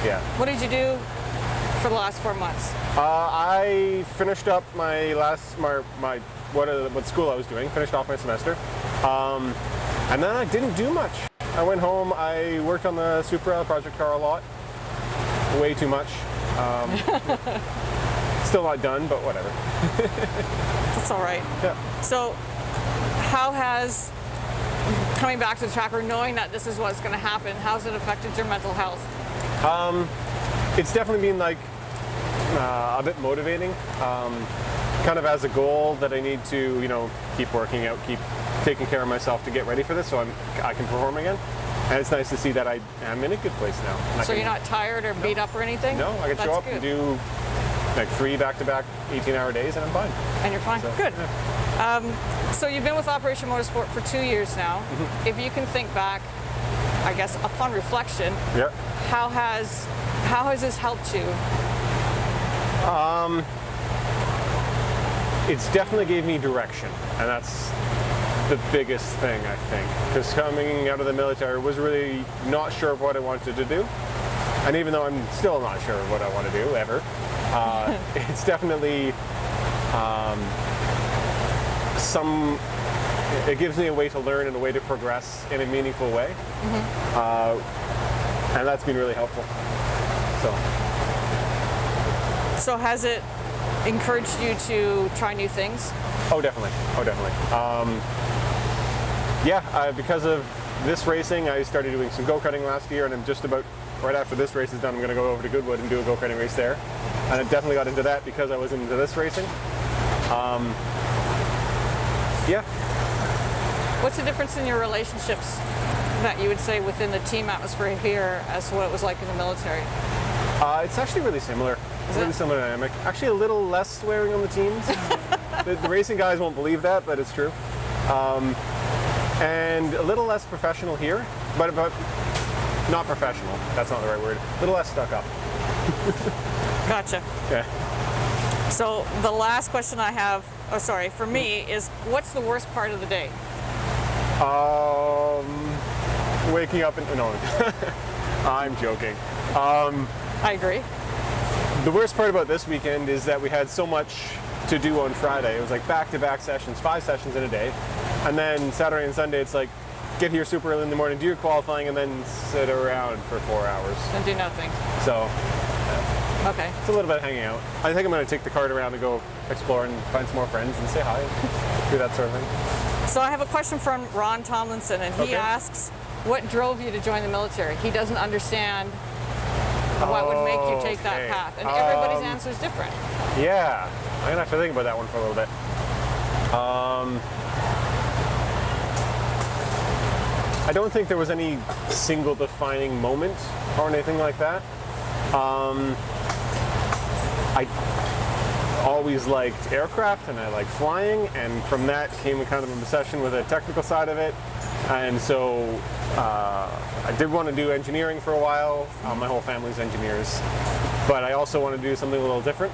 Yeah.
What did you do for the last 4 months?
I finished up my what school I was doing. Finished off my semester, and then I didn't do much. I went home. I worked on the Supra project car a lot. Way too much. Still not done, but whatever.
That's all right.
Yeah.
So, how has coming back to the track or knowing that this is what's going to happen, how's it affected your mental health?
It's definitely been like a bit motivating. Kind of as a goal that I need to, keep working out, keep taking care of myself to get ready for this, so I can perform again. And it's nice to see that I am in a good place now. And
So you're not tired or beat up or anything?
No, I can
That's
show up
good.
and do like 3 back-to-back 18-hour days, and I'm fine.
And you're fine.
So,
Good.
yeah.
So you've been with Operation Motorsport for 2 years now.
Mm-hmm.
If you can think back, I guess upon reflection,
Yeah.
how has this helped you?
It's definitely gave me direction, and that's the biggest thing, I think. Because coming out of the military, I was really not sure of what I wanted to do. And even though I'm still not sure of what I want to do, ever, it's definitely it gives me a way to learn and a way to progress in a meaningful way. And that's been really helpful.
So has it encouraged you to try new things?
Oh, definitely. Because of this racing, I started doing some go-karting last year, and I'm just about, right after this race is done, I'm going to go over to Goodwood and do a go-karting race there. And I definitely got into that because I was into this racing.
What's the difference in your relationships that you would say within the team atmosphere here as to what it was like in the military?
It's actually really similar.
Is
Really
it?
similar dynamic. Actually, a little less swearing on the teams. the racing guys won't believe that, but it's true. And a little less professional here, but not professional. That's not the right word. A little less stuck up.
Gotcha.
Yeah.
So the last question I have, for me, is what's the worst part of the day?
Waking up and no, I'm joking.
I agree.
The worst part about this weekend is that we had so much to do on Friday. It was like back-to-back sessions, 5 sessions in a day. And then Saturday and Sunday, it's like, get here super early in the morning, do your qualifying, and then sit around for 4 hours.
And do nothing.
So,
Okay.
it's a little bit of hanging out. I think I'm going to take the cart around and go explore and find some more friends and say hi, and do that sort of thing.
So I have a question from Ron Tomlinson, and he
Okay.
asks, what drove you to join the military? He doesn't understand what would make you take that
Okay.
path. And everybody's answer is different.
Yeah, I'm going to have to think about that one for a little bit. I don't think there was any single defining moment or anything like that. I always liked aircraft and I liked flying, and from that came a kind of an obsession with the technical side of it. And so I did want to do engineering for a while. My whole family's engineers, but I also wanted to do something a little different.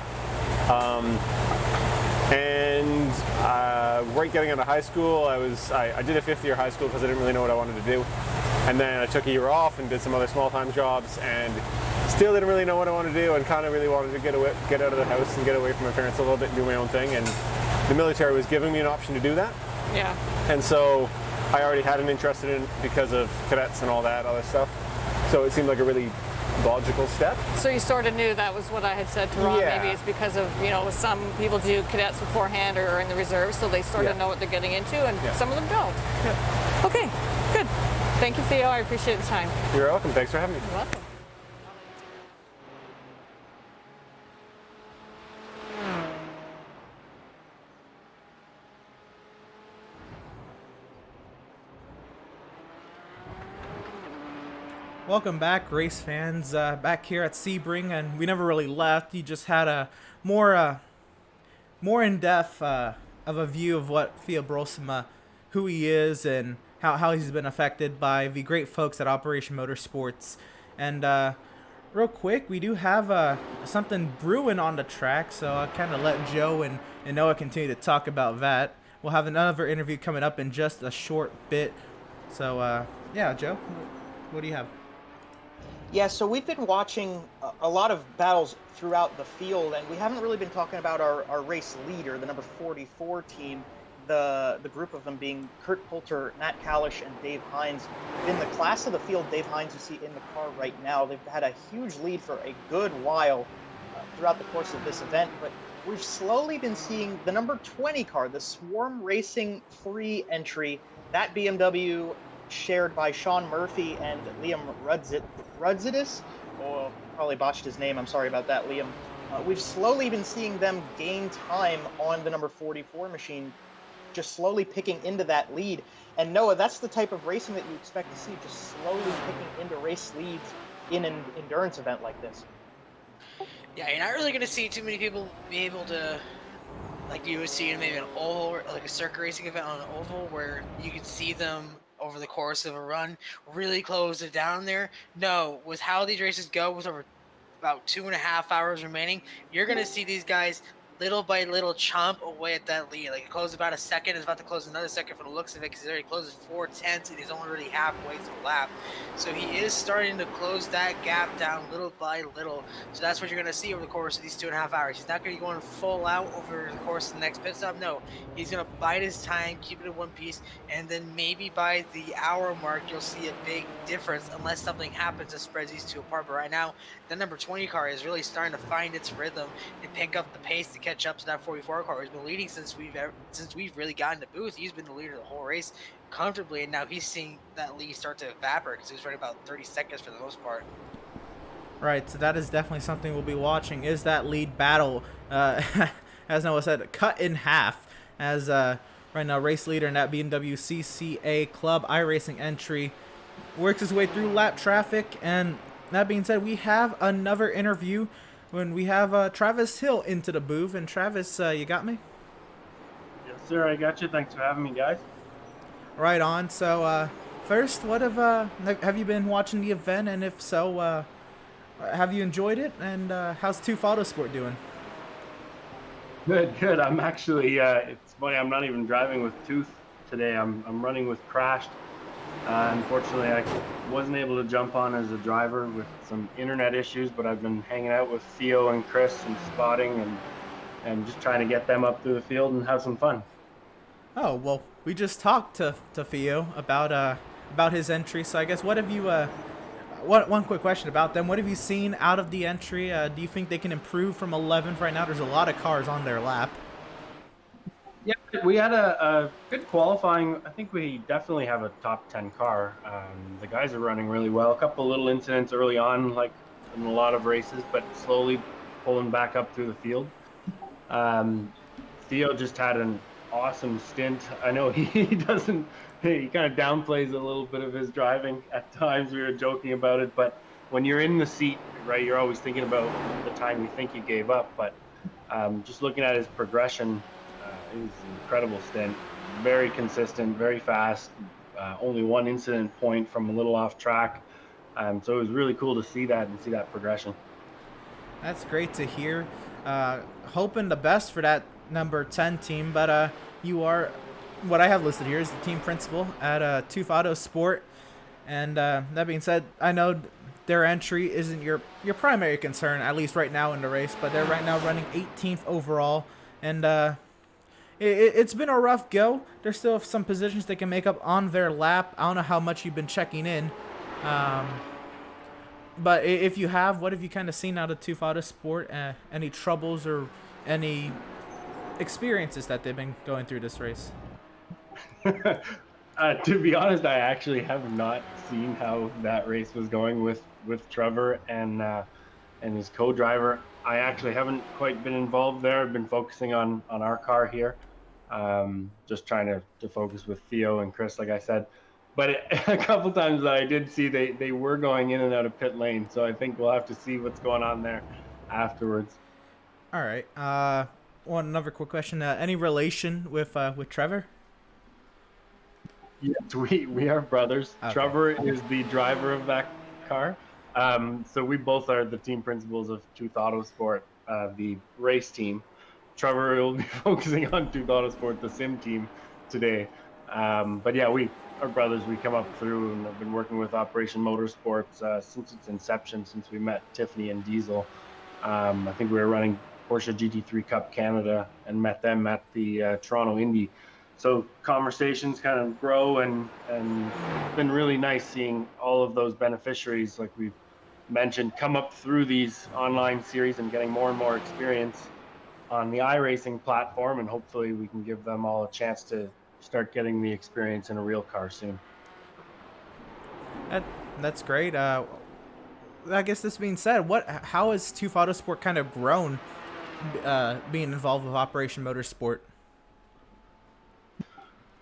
Right getting out of high school, I did a 5th year high school because I didn't really know what I wanted to do. And then I took a year off and did some other small-time jobs, and still didn't really know what I wanted to do, and kind of really wanted to get out of the house and get away from my parents a little bit and do my own thing. And the military was giving me an option to do that.
Yeah.
And so I already had an interest in it because of cadets and all that other stuff. So it seemed like a really logical step.
So you sort of knew that was what I had said to Ron.
Yeah.
Maybe it's because of, some people do cadets beforehand or are in the reserves, so they sort of know what they're getting into, and some of them don't.
Yeah.
Okay, good. Thank you, Theo. I appreciate the time.
You're welcome. Thanks for having me.
You're welcome.
Welcome back, race fans. Back here at Sebring, and we never really left. You just had a more in depth of a view of what Fia Brosma, who he is, and how he's been affected by the great folks at Operation Motorsports. And real quick, we do have something brewing on the track, so I'll kind of let Joe and Noah continue to talk about that. We'll have another interview coming up in just a short bit. So yeah, Joe, what do you have?
Yeah, so we've been watching a lot of battles throughout the field, and we haven't really been talking about our race leader, the number 44 team, the group of them being Kurt Poulter, Matt Kalish, and Dave Hines. In the class of the field, Dave Hines you see in the car right now, they've had a huge lead for a good while throughout the course of this event, but we've slowly been seeing the number 20 car, the Swarm Racing 3 entry, that BMW shared by Sean Murphy and Liam Rudzidis. Oh, probably botched his name. I'm sorry about that, Liam. We've slowly been seeing them gain time on the number 44 machine, just slowly picking into that lead. And Noah, that's the type of racing that you expect to see, just slowly picking into race leads in an endurance event like this.
Yeah, you're not really going to see too many people be able to, like you would see in maybe an oval, or like a circuit racing event on an oval, where you can see them over the course of a run really close it down there. No, with how these races go, with over about 2.5 hours remaining, you're going to see these guys little by little chomp away at that lead. Like, it closed about a second, it's about to close another second for the looks of it, because it already closes 4/10 and he's only really halfway through the lap. So he is starting to close that gap down little by little. So that's what you're going to see over the course of these 2.5 hours. He's not going to be going full out over the course of the next pit stop. No, he's going to bide his time, keep it in one piece, and then maybe by the hour mark you'll see a big difference, unless something happens that spreads these two apart. But right now, the number 20 car is really starting to find its rhythm and pick up the pace to catch up to that 44 car. He's been leading since we've really gotten to booth. He's been the leader of the whole race comfortably, and now he's seeing that lead start to evaporate, because he was running about 30 seconds for the most part.
Right, so that is definitely something we'll be watching, is that lead battle, as Noah said, cut in half, as right now race leader in that BMW CCA Club iRacing entry works his way through lap traffic. And that being said, we have another interview when we have Travis Hill into the booth. And Travis, you got me?
Yes, sir, I got you. Thanks for having me, guys.
Right on. So first, what have you been watching the event, and if so, have you enjoyed it? And how's Tooth Autosport doing?
Good. I'm actually, it's funny, I'm not even driving with Tooth today. I'm running with Crashed. Unfortunately, I wasn't able to jump on as a driver with some internet issues, but I've been hanging out with Theo and Chris and spotting and just trying to get them up through the field and have some fun.
Oh, well, we just talked to Theo about his entry. So I guess what have you one quick question about them. What have you seen out of the entry? Do you think they can improve from 11th right now? There's a lot of cars on their lap.
Yeah, we had a good qualifying. I think we definitely have a top 10 car. The guys are running really well. A couple little incidents early on, like in a lot of races, but slowly pulling back up through the field. Theo just had an awesome stint. I know he doesn't, he kind of downplays a little bit of his driving at times. We were joking about it, but when you're in the seat, right, you're always thinking about the time you think you gave up. But just looking at his progression, it was an incredible stint. Very consistent, very fast. Only one incident point from a little off track. So it was really cool to see that and see that progression.
That's great to hear. Hoping the best for that number 10 team, but you are, what I have listed here is the team principal at Tooth Autosport. And that being said, I know their entry isn't your primary concern, at least right now in the race, but they're right now running 18th overall. And it's been a rough go. There's still some positions they can make up on their lap. I don't know how much you've been checking in. But if you have, what have you kind of seen out of Tooth Autosport? Any troubles or any experiences that they've been going through this race?
To be honest, I actually have not seen how that race was going with Trevor and his co-driver. I actually haven't quite been involved there. I've been focusing on our car here, just trying to focus with Theo and Chris, like I said. but a couple times that I did see they were going in and out of pit lane. So I think we'll have to see what's going on there afterwards.
All right. Another quick question. Any relation with Trevor?
Yes, we are brothers.
Okay.
Trevor is the driver of that car. So we both are the team principals of Tooth Autosport, the race team. Trevor will be focusing on Tooth Autosport, the sim team, today. But yeah, we are brothers. We come up through and have been working with Operation Motorsports since its inception, since we met Tiffany and Diesel. I think we were running Porsche GT3 Cup Canada and met them at the Toronto Indy. So conversations kind of grow, and it's been really nice seeing all of those beneficiaries, like we've mentioned, come up through these online series and getting more and more experience on the iRacing platform, and hopefully we can give them all a chance to start getting the experience in a real car soon.
That's great. I guess this being said, how has Tooth Autosport kind of grown being involved with Operation Motorsport?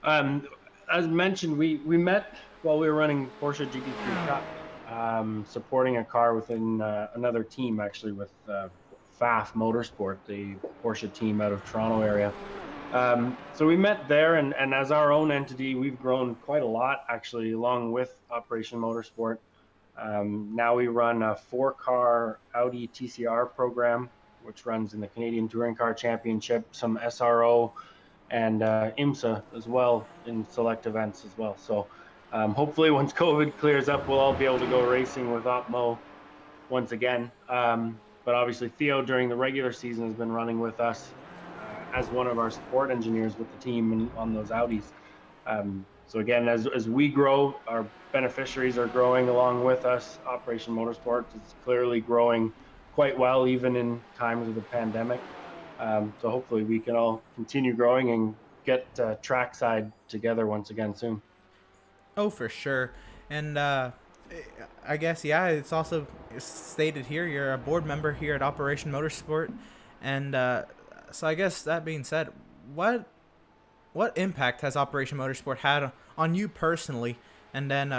As mentioned, we met while we were running Porsche GT3 Cup, supporting a car within another team, actually, with FAF Motorsport, the Porsche team out of Toronto area. So we met there, and as our own entity, we've grown quite a lot, actually, along with Operation Motorsport. Now we run a 4-car Audi TCR program, which runs in the Canadian Touring Car Championship, some SRO, and IMSA as well in select events as well. So hopefully once COVID clears up, we'll all be able to go racing with OpMo once again. But obviously Theo during the regular season has been running with us as one of our support engineers with the team and on those Audis. So again, as we grow, our beneficiaries are growing along with us. Operation Motorsport is clearly growing quite well, even in times of the pandemic. So hopefully we can all continue growing and get trackside together once again soon.
Oh, for sure. And I guess, yeah, it's also stated here you're a board member here at Operation Motorsport. And so I guess that being said, what impact has Operation Motorsport had on you personally? And then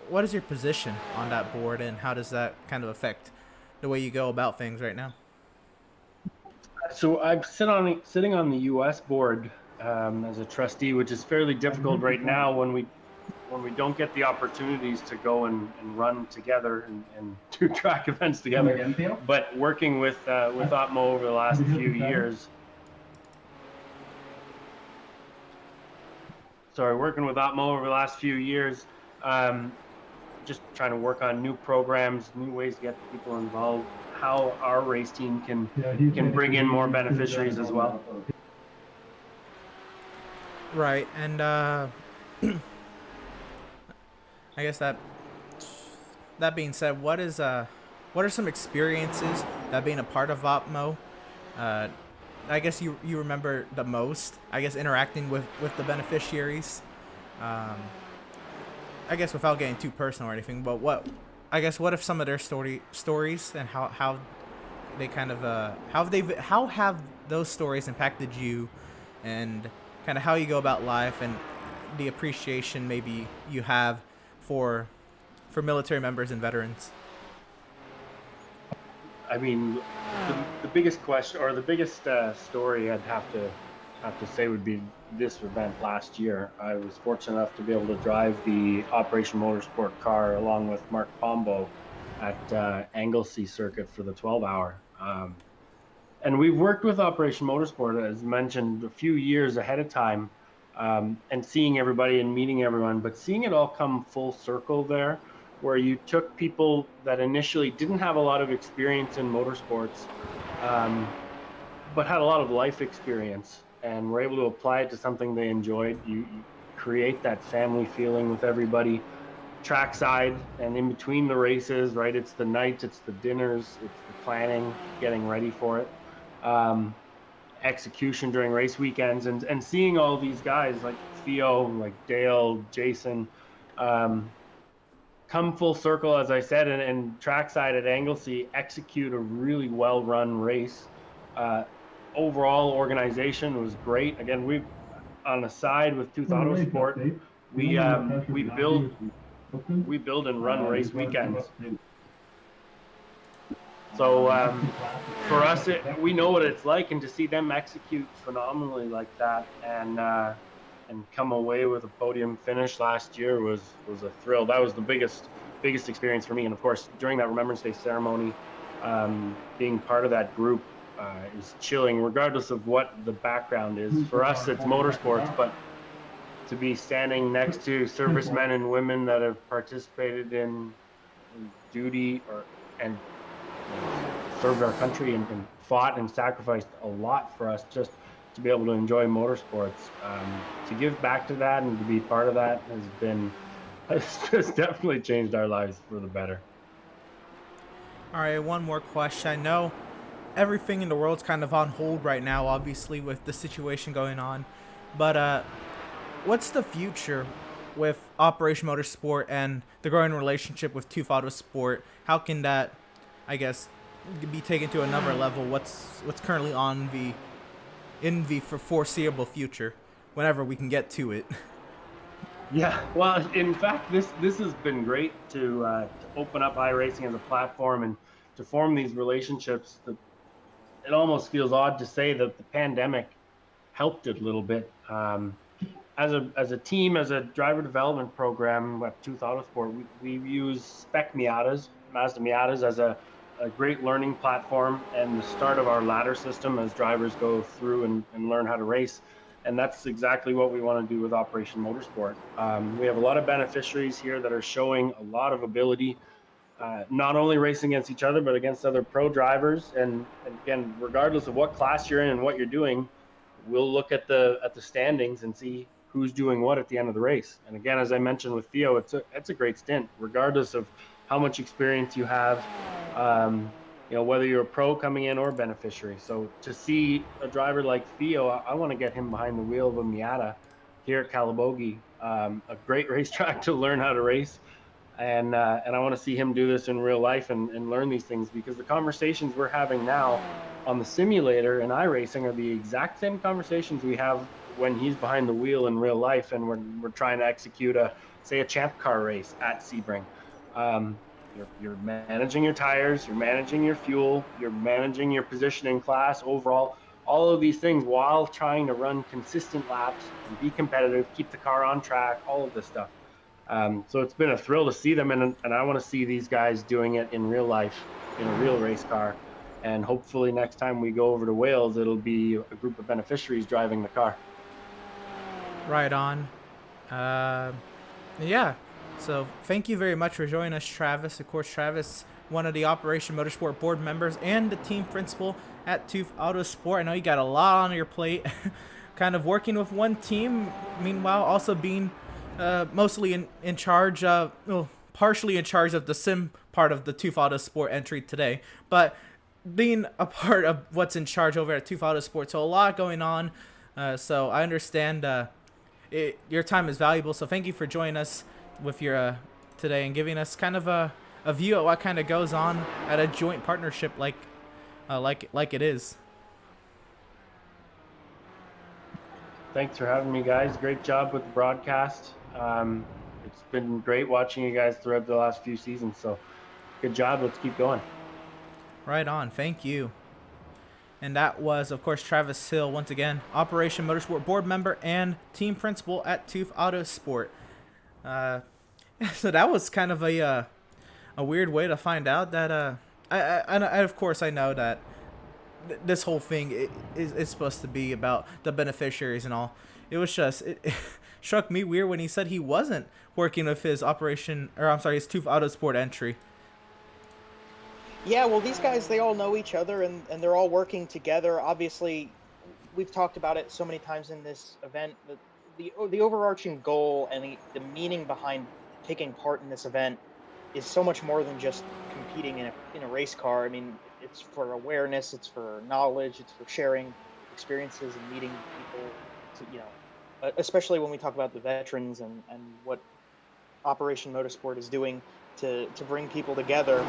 what is your position on that board, and how does that kind of affect the way you go about things right now?
So I'm sitting on the U.S. board as a trustee, which is fairly difficult right now when we don't get the opportunities to go and run together and do track events together. But working with OpMo over the last few years. Working with OpMo over the last few years, just trying to work on new programs, new ways to get people involved, how our race team can bring in more beneficiaries as well.
Right, and I guess that being said, what are some experiences that being a part of OpMo, I guess you remember the most? I guess interacting with the beneficiaries. I guess without getting too personal or anything, but what if some of their stories and how they kind of how have those stories impacted you, and kind of how you go about life, and the appreciation maybe you have for military members and veterans?
I mean, the biggest question, or the biggest story I'd have to say would be this event last year. I was fortunate enough to be able to drive the Operation Motorsport car along with Mark Pombo at Anglesey Circuit for the 12-hour. And we've worked with Operation Motorsport, as mentioned, a few years ahead of time, and seeing everybody and meeting everyone, but seeing it all come full circle there, where you took people that initially didn't have a lot of experience in motorsports, but had a lot of life experience, and were able to apply it to something they enjoyed. You create that family feeling with everybody trackside and in between the races, right? It's the nights, it's the dinners, it's the planning, getting ready for it, execution during race weekends, and seeing all these guys like Theo, like Dale, Jason, come full circle, as I said, and trackside at Anglesey execute a really well-run race. Overall organization was great. Again, we've on the side with Tooth Autosport, we build and run race weekends. So for us, we know what it's like, and to see them execute phenomenally like that, and come away with a podium finish last year was a thrill. That was the biggest experience for me. And of course, during that Remembrance Day ceremony, being part of that group is chilling, regardless of what the background is. For us, it's motorsports, but to be standing next to servicemen and women that have participated in duty and served our country and fought and sacrificed a lot for us just to be able to enjoy motorsports. To give back to that and to be part of that has definitely changed our lives for the better.
All right, one more question. I know everything in the world's kind of on hold right now, obviously, with the situation going on. But what's the future with Operation Motorsport and the growing relationship with Tooth Autosport? How can that, I guess, be taken to another level? What's currently in the foreseeable future, whenever we can get to it?
Yeah, well, in fact, this has been great to open up iRacing as a platform and to form these relationships. That it almost feels odd to say that the pandemic helped it a little bit. As a team, as a driver development program at Tooth Autosport, we use spec Miatas, Mazda Miatas, as a great learning platform and the start of our ladder system as drivers go through and learn how to race. And that's exactly what we want to do with Operation Motorsport. We have a lot of beneficiaries here that are showing a lot of ability, not only racing against each other, but against other pro drivers. And again, regardless of what class you're in and what you're doing, we'll look at the standings and see who's doing what at the end of the race. And again, as I mentioned with Theo, it's a great stint, regardless of how much experience you have, whether you're a pro coming in or a beneficiary. So to see a driver like Theo, I want to get him behind the wheel of a Miata here at Calabogie, a great racetrack to learn how to race. And I want to see him do this in real life and learn these things, because the conversations we're having now on the simulator and iRacing are the exact same conversations we have when he's behind the wheel in real life, and we're trying to execute a champ car race at Sebring. You're managing your tires, you're managing your fuel, you're managing your position in class overall, all of these things while trying to run consistent laps and be competitive, keep the car on track, all of this stuff. So it's been a thrill to see them, and I want to see these guys doing it in real life, in a real race car. And hopefully next time we go over to Wales, it'll be a group of beneficiaries driving the car.
Right on. Yeah. So thank you very much for joining us, Travis. Of course, Travis, one of the Operation Motorsport board members and the team principal at Tooth Autosport. I know you got a lot on your plate, kind of working with one team, meanwhile also being mostly in charge of, partially in charge of the sim part of the Tooth Autosport entry today, but being a part of what's in charge over at Tooth Autosport. So a lot going on. So I understand your time is valuable. So thank you for joining us with your today and giving us kind of a view at what kind of goes on at a joint partnership like it is.
Thanks for having me, guys. Great job with the broadcast. It's been great watching you guys throughout the last few seasons. So good job. Let's keep going.
Right on. Thank you. And that was, of course, Travis Hill, once again, Operation Motorsport board member and team principal at Tooth Autosport. So that was kind of a weird way to find out that I of course I know that this whole thing is supposed to be about the beneficiaries and all. It was just it struck me weird when he said he wasn't working with his his Tooth Autosport entry.
Yeah, well, these guys, they all know each other, and they're all working together. Obviously, we've talked about it so many times in this event, that the overarching goal and the meaning behind taking part in this event is so much more than just competing in a race car. I mean, it's for awareness, it's for knowledge, it's for sharing experiences and meeting people, especially when we talk about the veterans and what Operation Motorsport is doing to bring people together.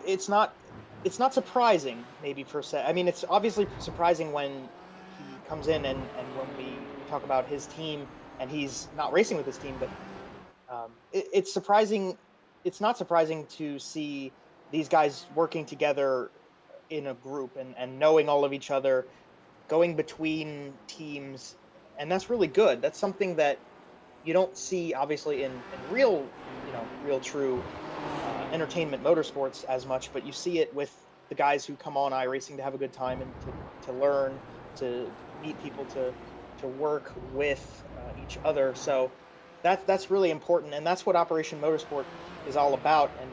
It's not surprising, maybe, per se. I mean, it's obviously surprising when he comes in and when we talk about his team and he's not racing with his team. But it's surprising. It's not surprising to see these guys working together in a group and knowing all of each other, going between teams, and that's really good. That's something that you don't see obviously in real, real true entertainment motorsports as much, but you see it with the guys who come on iRacing to have a good time and to learn, to meet people, to work with each other. So that's really important, and that's what Operation Motorsport is all about. And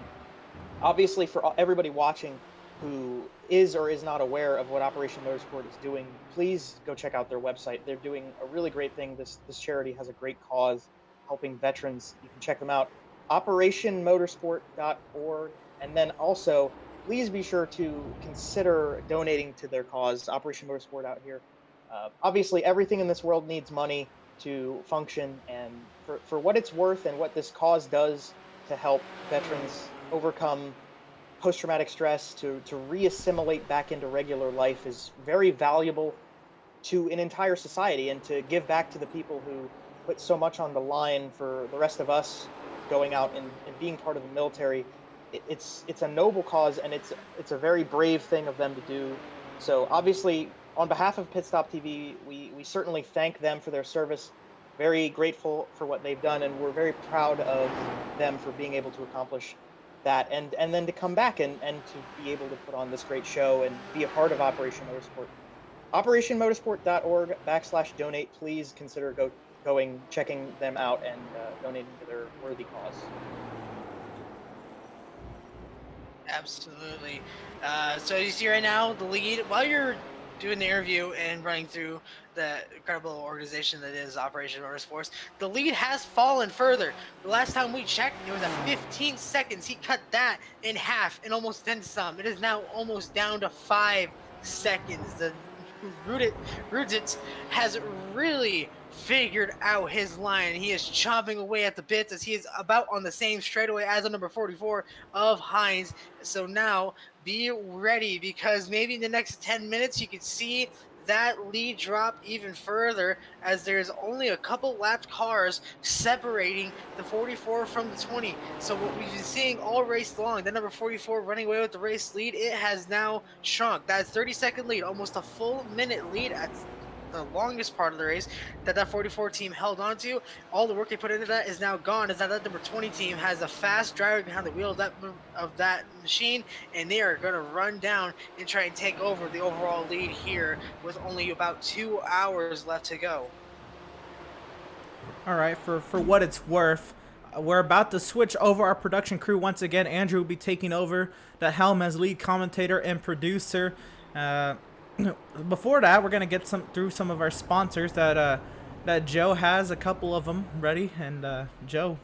obviously, for everybody watching who is or is not aware of what Operation Motorsport is doing, please go check out their website. They're doing a really great thing. This charity has a great cause, helping veterans. You can check them out, operationmotorsport.org. And then also, please be sure to consider donating to their cause, Operation Motorsport out here. Obviously, everything in this world needs money to function, and for what it's worth and what this cause does to help veterans overcome post-traumatic stress, to reassimilate back into regular life, is very valuable to an entire society, and to give back to the people who put so much on the line for the rest of us going out and being part of the military. It's a noble cause, and it's a very brave thing of them to do. So obviously, on behalf of Pit Stop TV, we certainly thank them for their service. Very grateful for what they've done, and we're very proud of them for being able to accomplish that, and then to come back and to be able to put on this great show and be a part of Operation Motorsport. operationmotorsport.org/donate. Please consider going, checking them out, and donating to their worthy cause.
Absolutely. So you see right now the lead, while you're doing the interview and running through the incredible organization that is Operation Motorsports, the lead has fallen further. The last time we checked, it was at 15 seconds. He cut that in half and almost then some. It is now almost down to 5 seconds. The Rudit has really figured out his line. He is chomping away at the bits as he is about on the same straightaway as the number 44 of Hines. So now be ready, because maybe in the next 10 minutes you can see that lead drop even further, as there's only a couple lapped cars separating the 44 from the 20. So what we've been seeing all race long, the number 44 running away with the race lead, it has now shrunk. That's 30-second lead, almost a full minute lead at the longest part of the race that 44 team held on to. All the work they put into that is now gone, as that number 20 team has a fast driver behind the wheel of that machine, and they are going to run down and try and take over the overall lead here with only about 2 hours left to go.
All right, for what it's worth, we're about to switch over our production crew once again. Andrew will be taking over the helm as lead commentator and producer. Before that, we're gonna get through some of our sponsors that Joe has a couple of them ready. And Joe.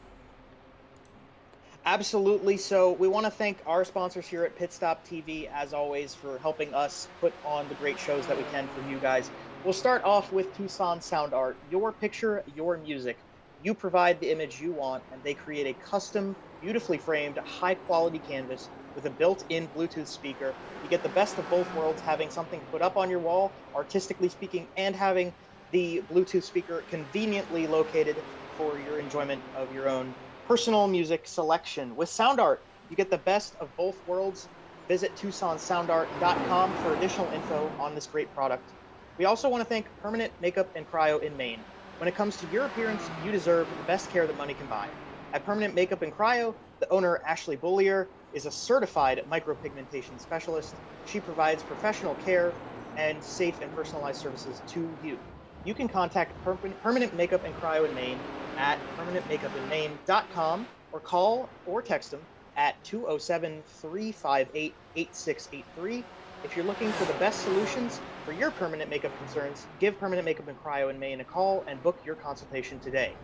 Absolutely. So we want to thank our sponsors here at Pit Stop TV, as always, for helping us put on the great shows that we can for you guys. We'll start off with Tucson Sound Art. Your picture, your music. You provide the image you want, and they create a custom, beautifully framed, high-quality canvas with a built-in Bluetooth speaker. You get the best of both worlds, having something to put up on your wall, artistically speaking, and having the Bluetooth speaker conveniently located for your enjoyment of your own personal music selection. With Sound Art, you get the best of both worlds. Visit TucsonSoundArt.com for additional info on this great product. We also want to thank Permanent Makeup and Cryo in Maine. When it comes to your appearance, you deserve the best care that money can buy. At Permanent Makeup and Cryo, the owner, Ashley Bullier, is a certified micropigmentation specialist. She provides professional care and safe and personalized services to you. You can contact Permanent Makeup and Cryo in Maine at permanentmakeupinmaine.com, or call or text them at 207-358-8683. If you're looking for the best solutions for your permanent makeup concerns, give Permanent Makeup and Cryo in Maine a call and book your consultation today.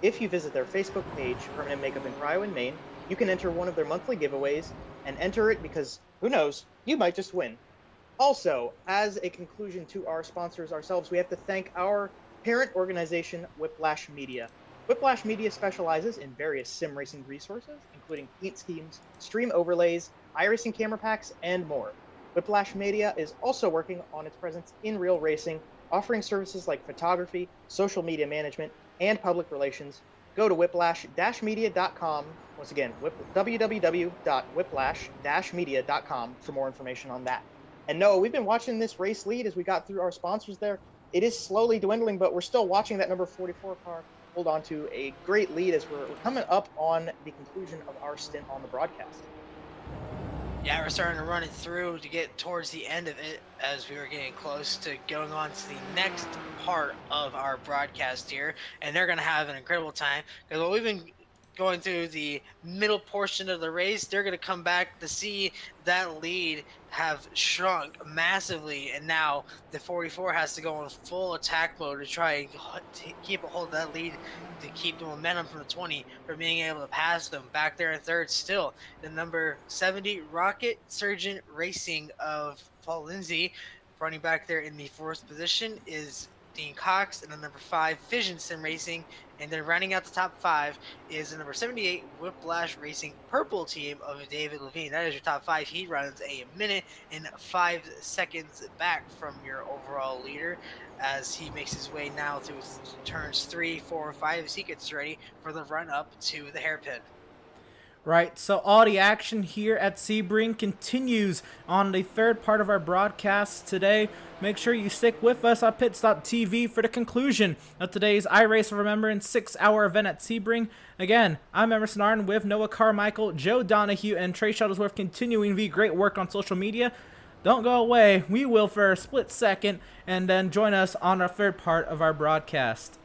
If you visit their Facebook page, Permanent Makeup and Cryo in Maine, you can enter one of their monthly giveaways, and enter it because, who knows, you might just win. Also, as a conclusion to our sponsors ourselves, we have to thank our parent organization, Whiplash Media. Whiplash Media specializes in various sim racing resources, including paint schemes, stream overlays, iRacing camera packs, and more. Whiplash Media is also working on its presence in real racing, offering services like photography, social media management, and public relations, go to whiplash-media.com. Once again, www.whiplash-media.com for more information on that. And Noah, we've been watching this race lead as we got through our sponsors there. It is slowly dwindling, but we're still watching that number 44 car hold on to a great lead as we're coming up on the conclusion of our stint on the broadcast.
Yeah, we're starting to run it through to get towards the end of it as we were getting close to going on to the next part of our broadcast here. And they're going to have an incredible time because while we've been going through the middle portion of the race, they're going to come back to see that lead have shrunk massively. And now the 44 has to go in full attack mode to try and keep a hold of that lead, to keep the momentum from the 20 from being able to pass them. Back there in third still, the number 70 Rocket Surgeon Racing of Paul Lindsay. Running back there in the fourth position is Dean Cox, and the number 5 Fission Sim Racing. And then rounding out the top 5 is the number 78 Whiplash Racing Purple Team of David Levine. That is your top 5. He runs a minute and 5 seconds back from your overall leader as he makes his way now through turns 3, 4, and 5 as he gets ready for the run up to the hairpin.
Right, so all the action here at Sebring continues on the third part of our broadcast today. Make sure you stick with us on Pit Stop TV for the conclusion of today's iRace Remembrance 6-hour event at Sebring. Again, I'm Emerson Arden with Noah Carmichael, Joe Donahue, and Trey Shuttlesworth continuing the great work on social media. Don't go away. We will for a split second, and then join us on our third part of our broadcast.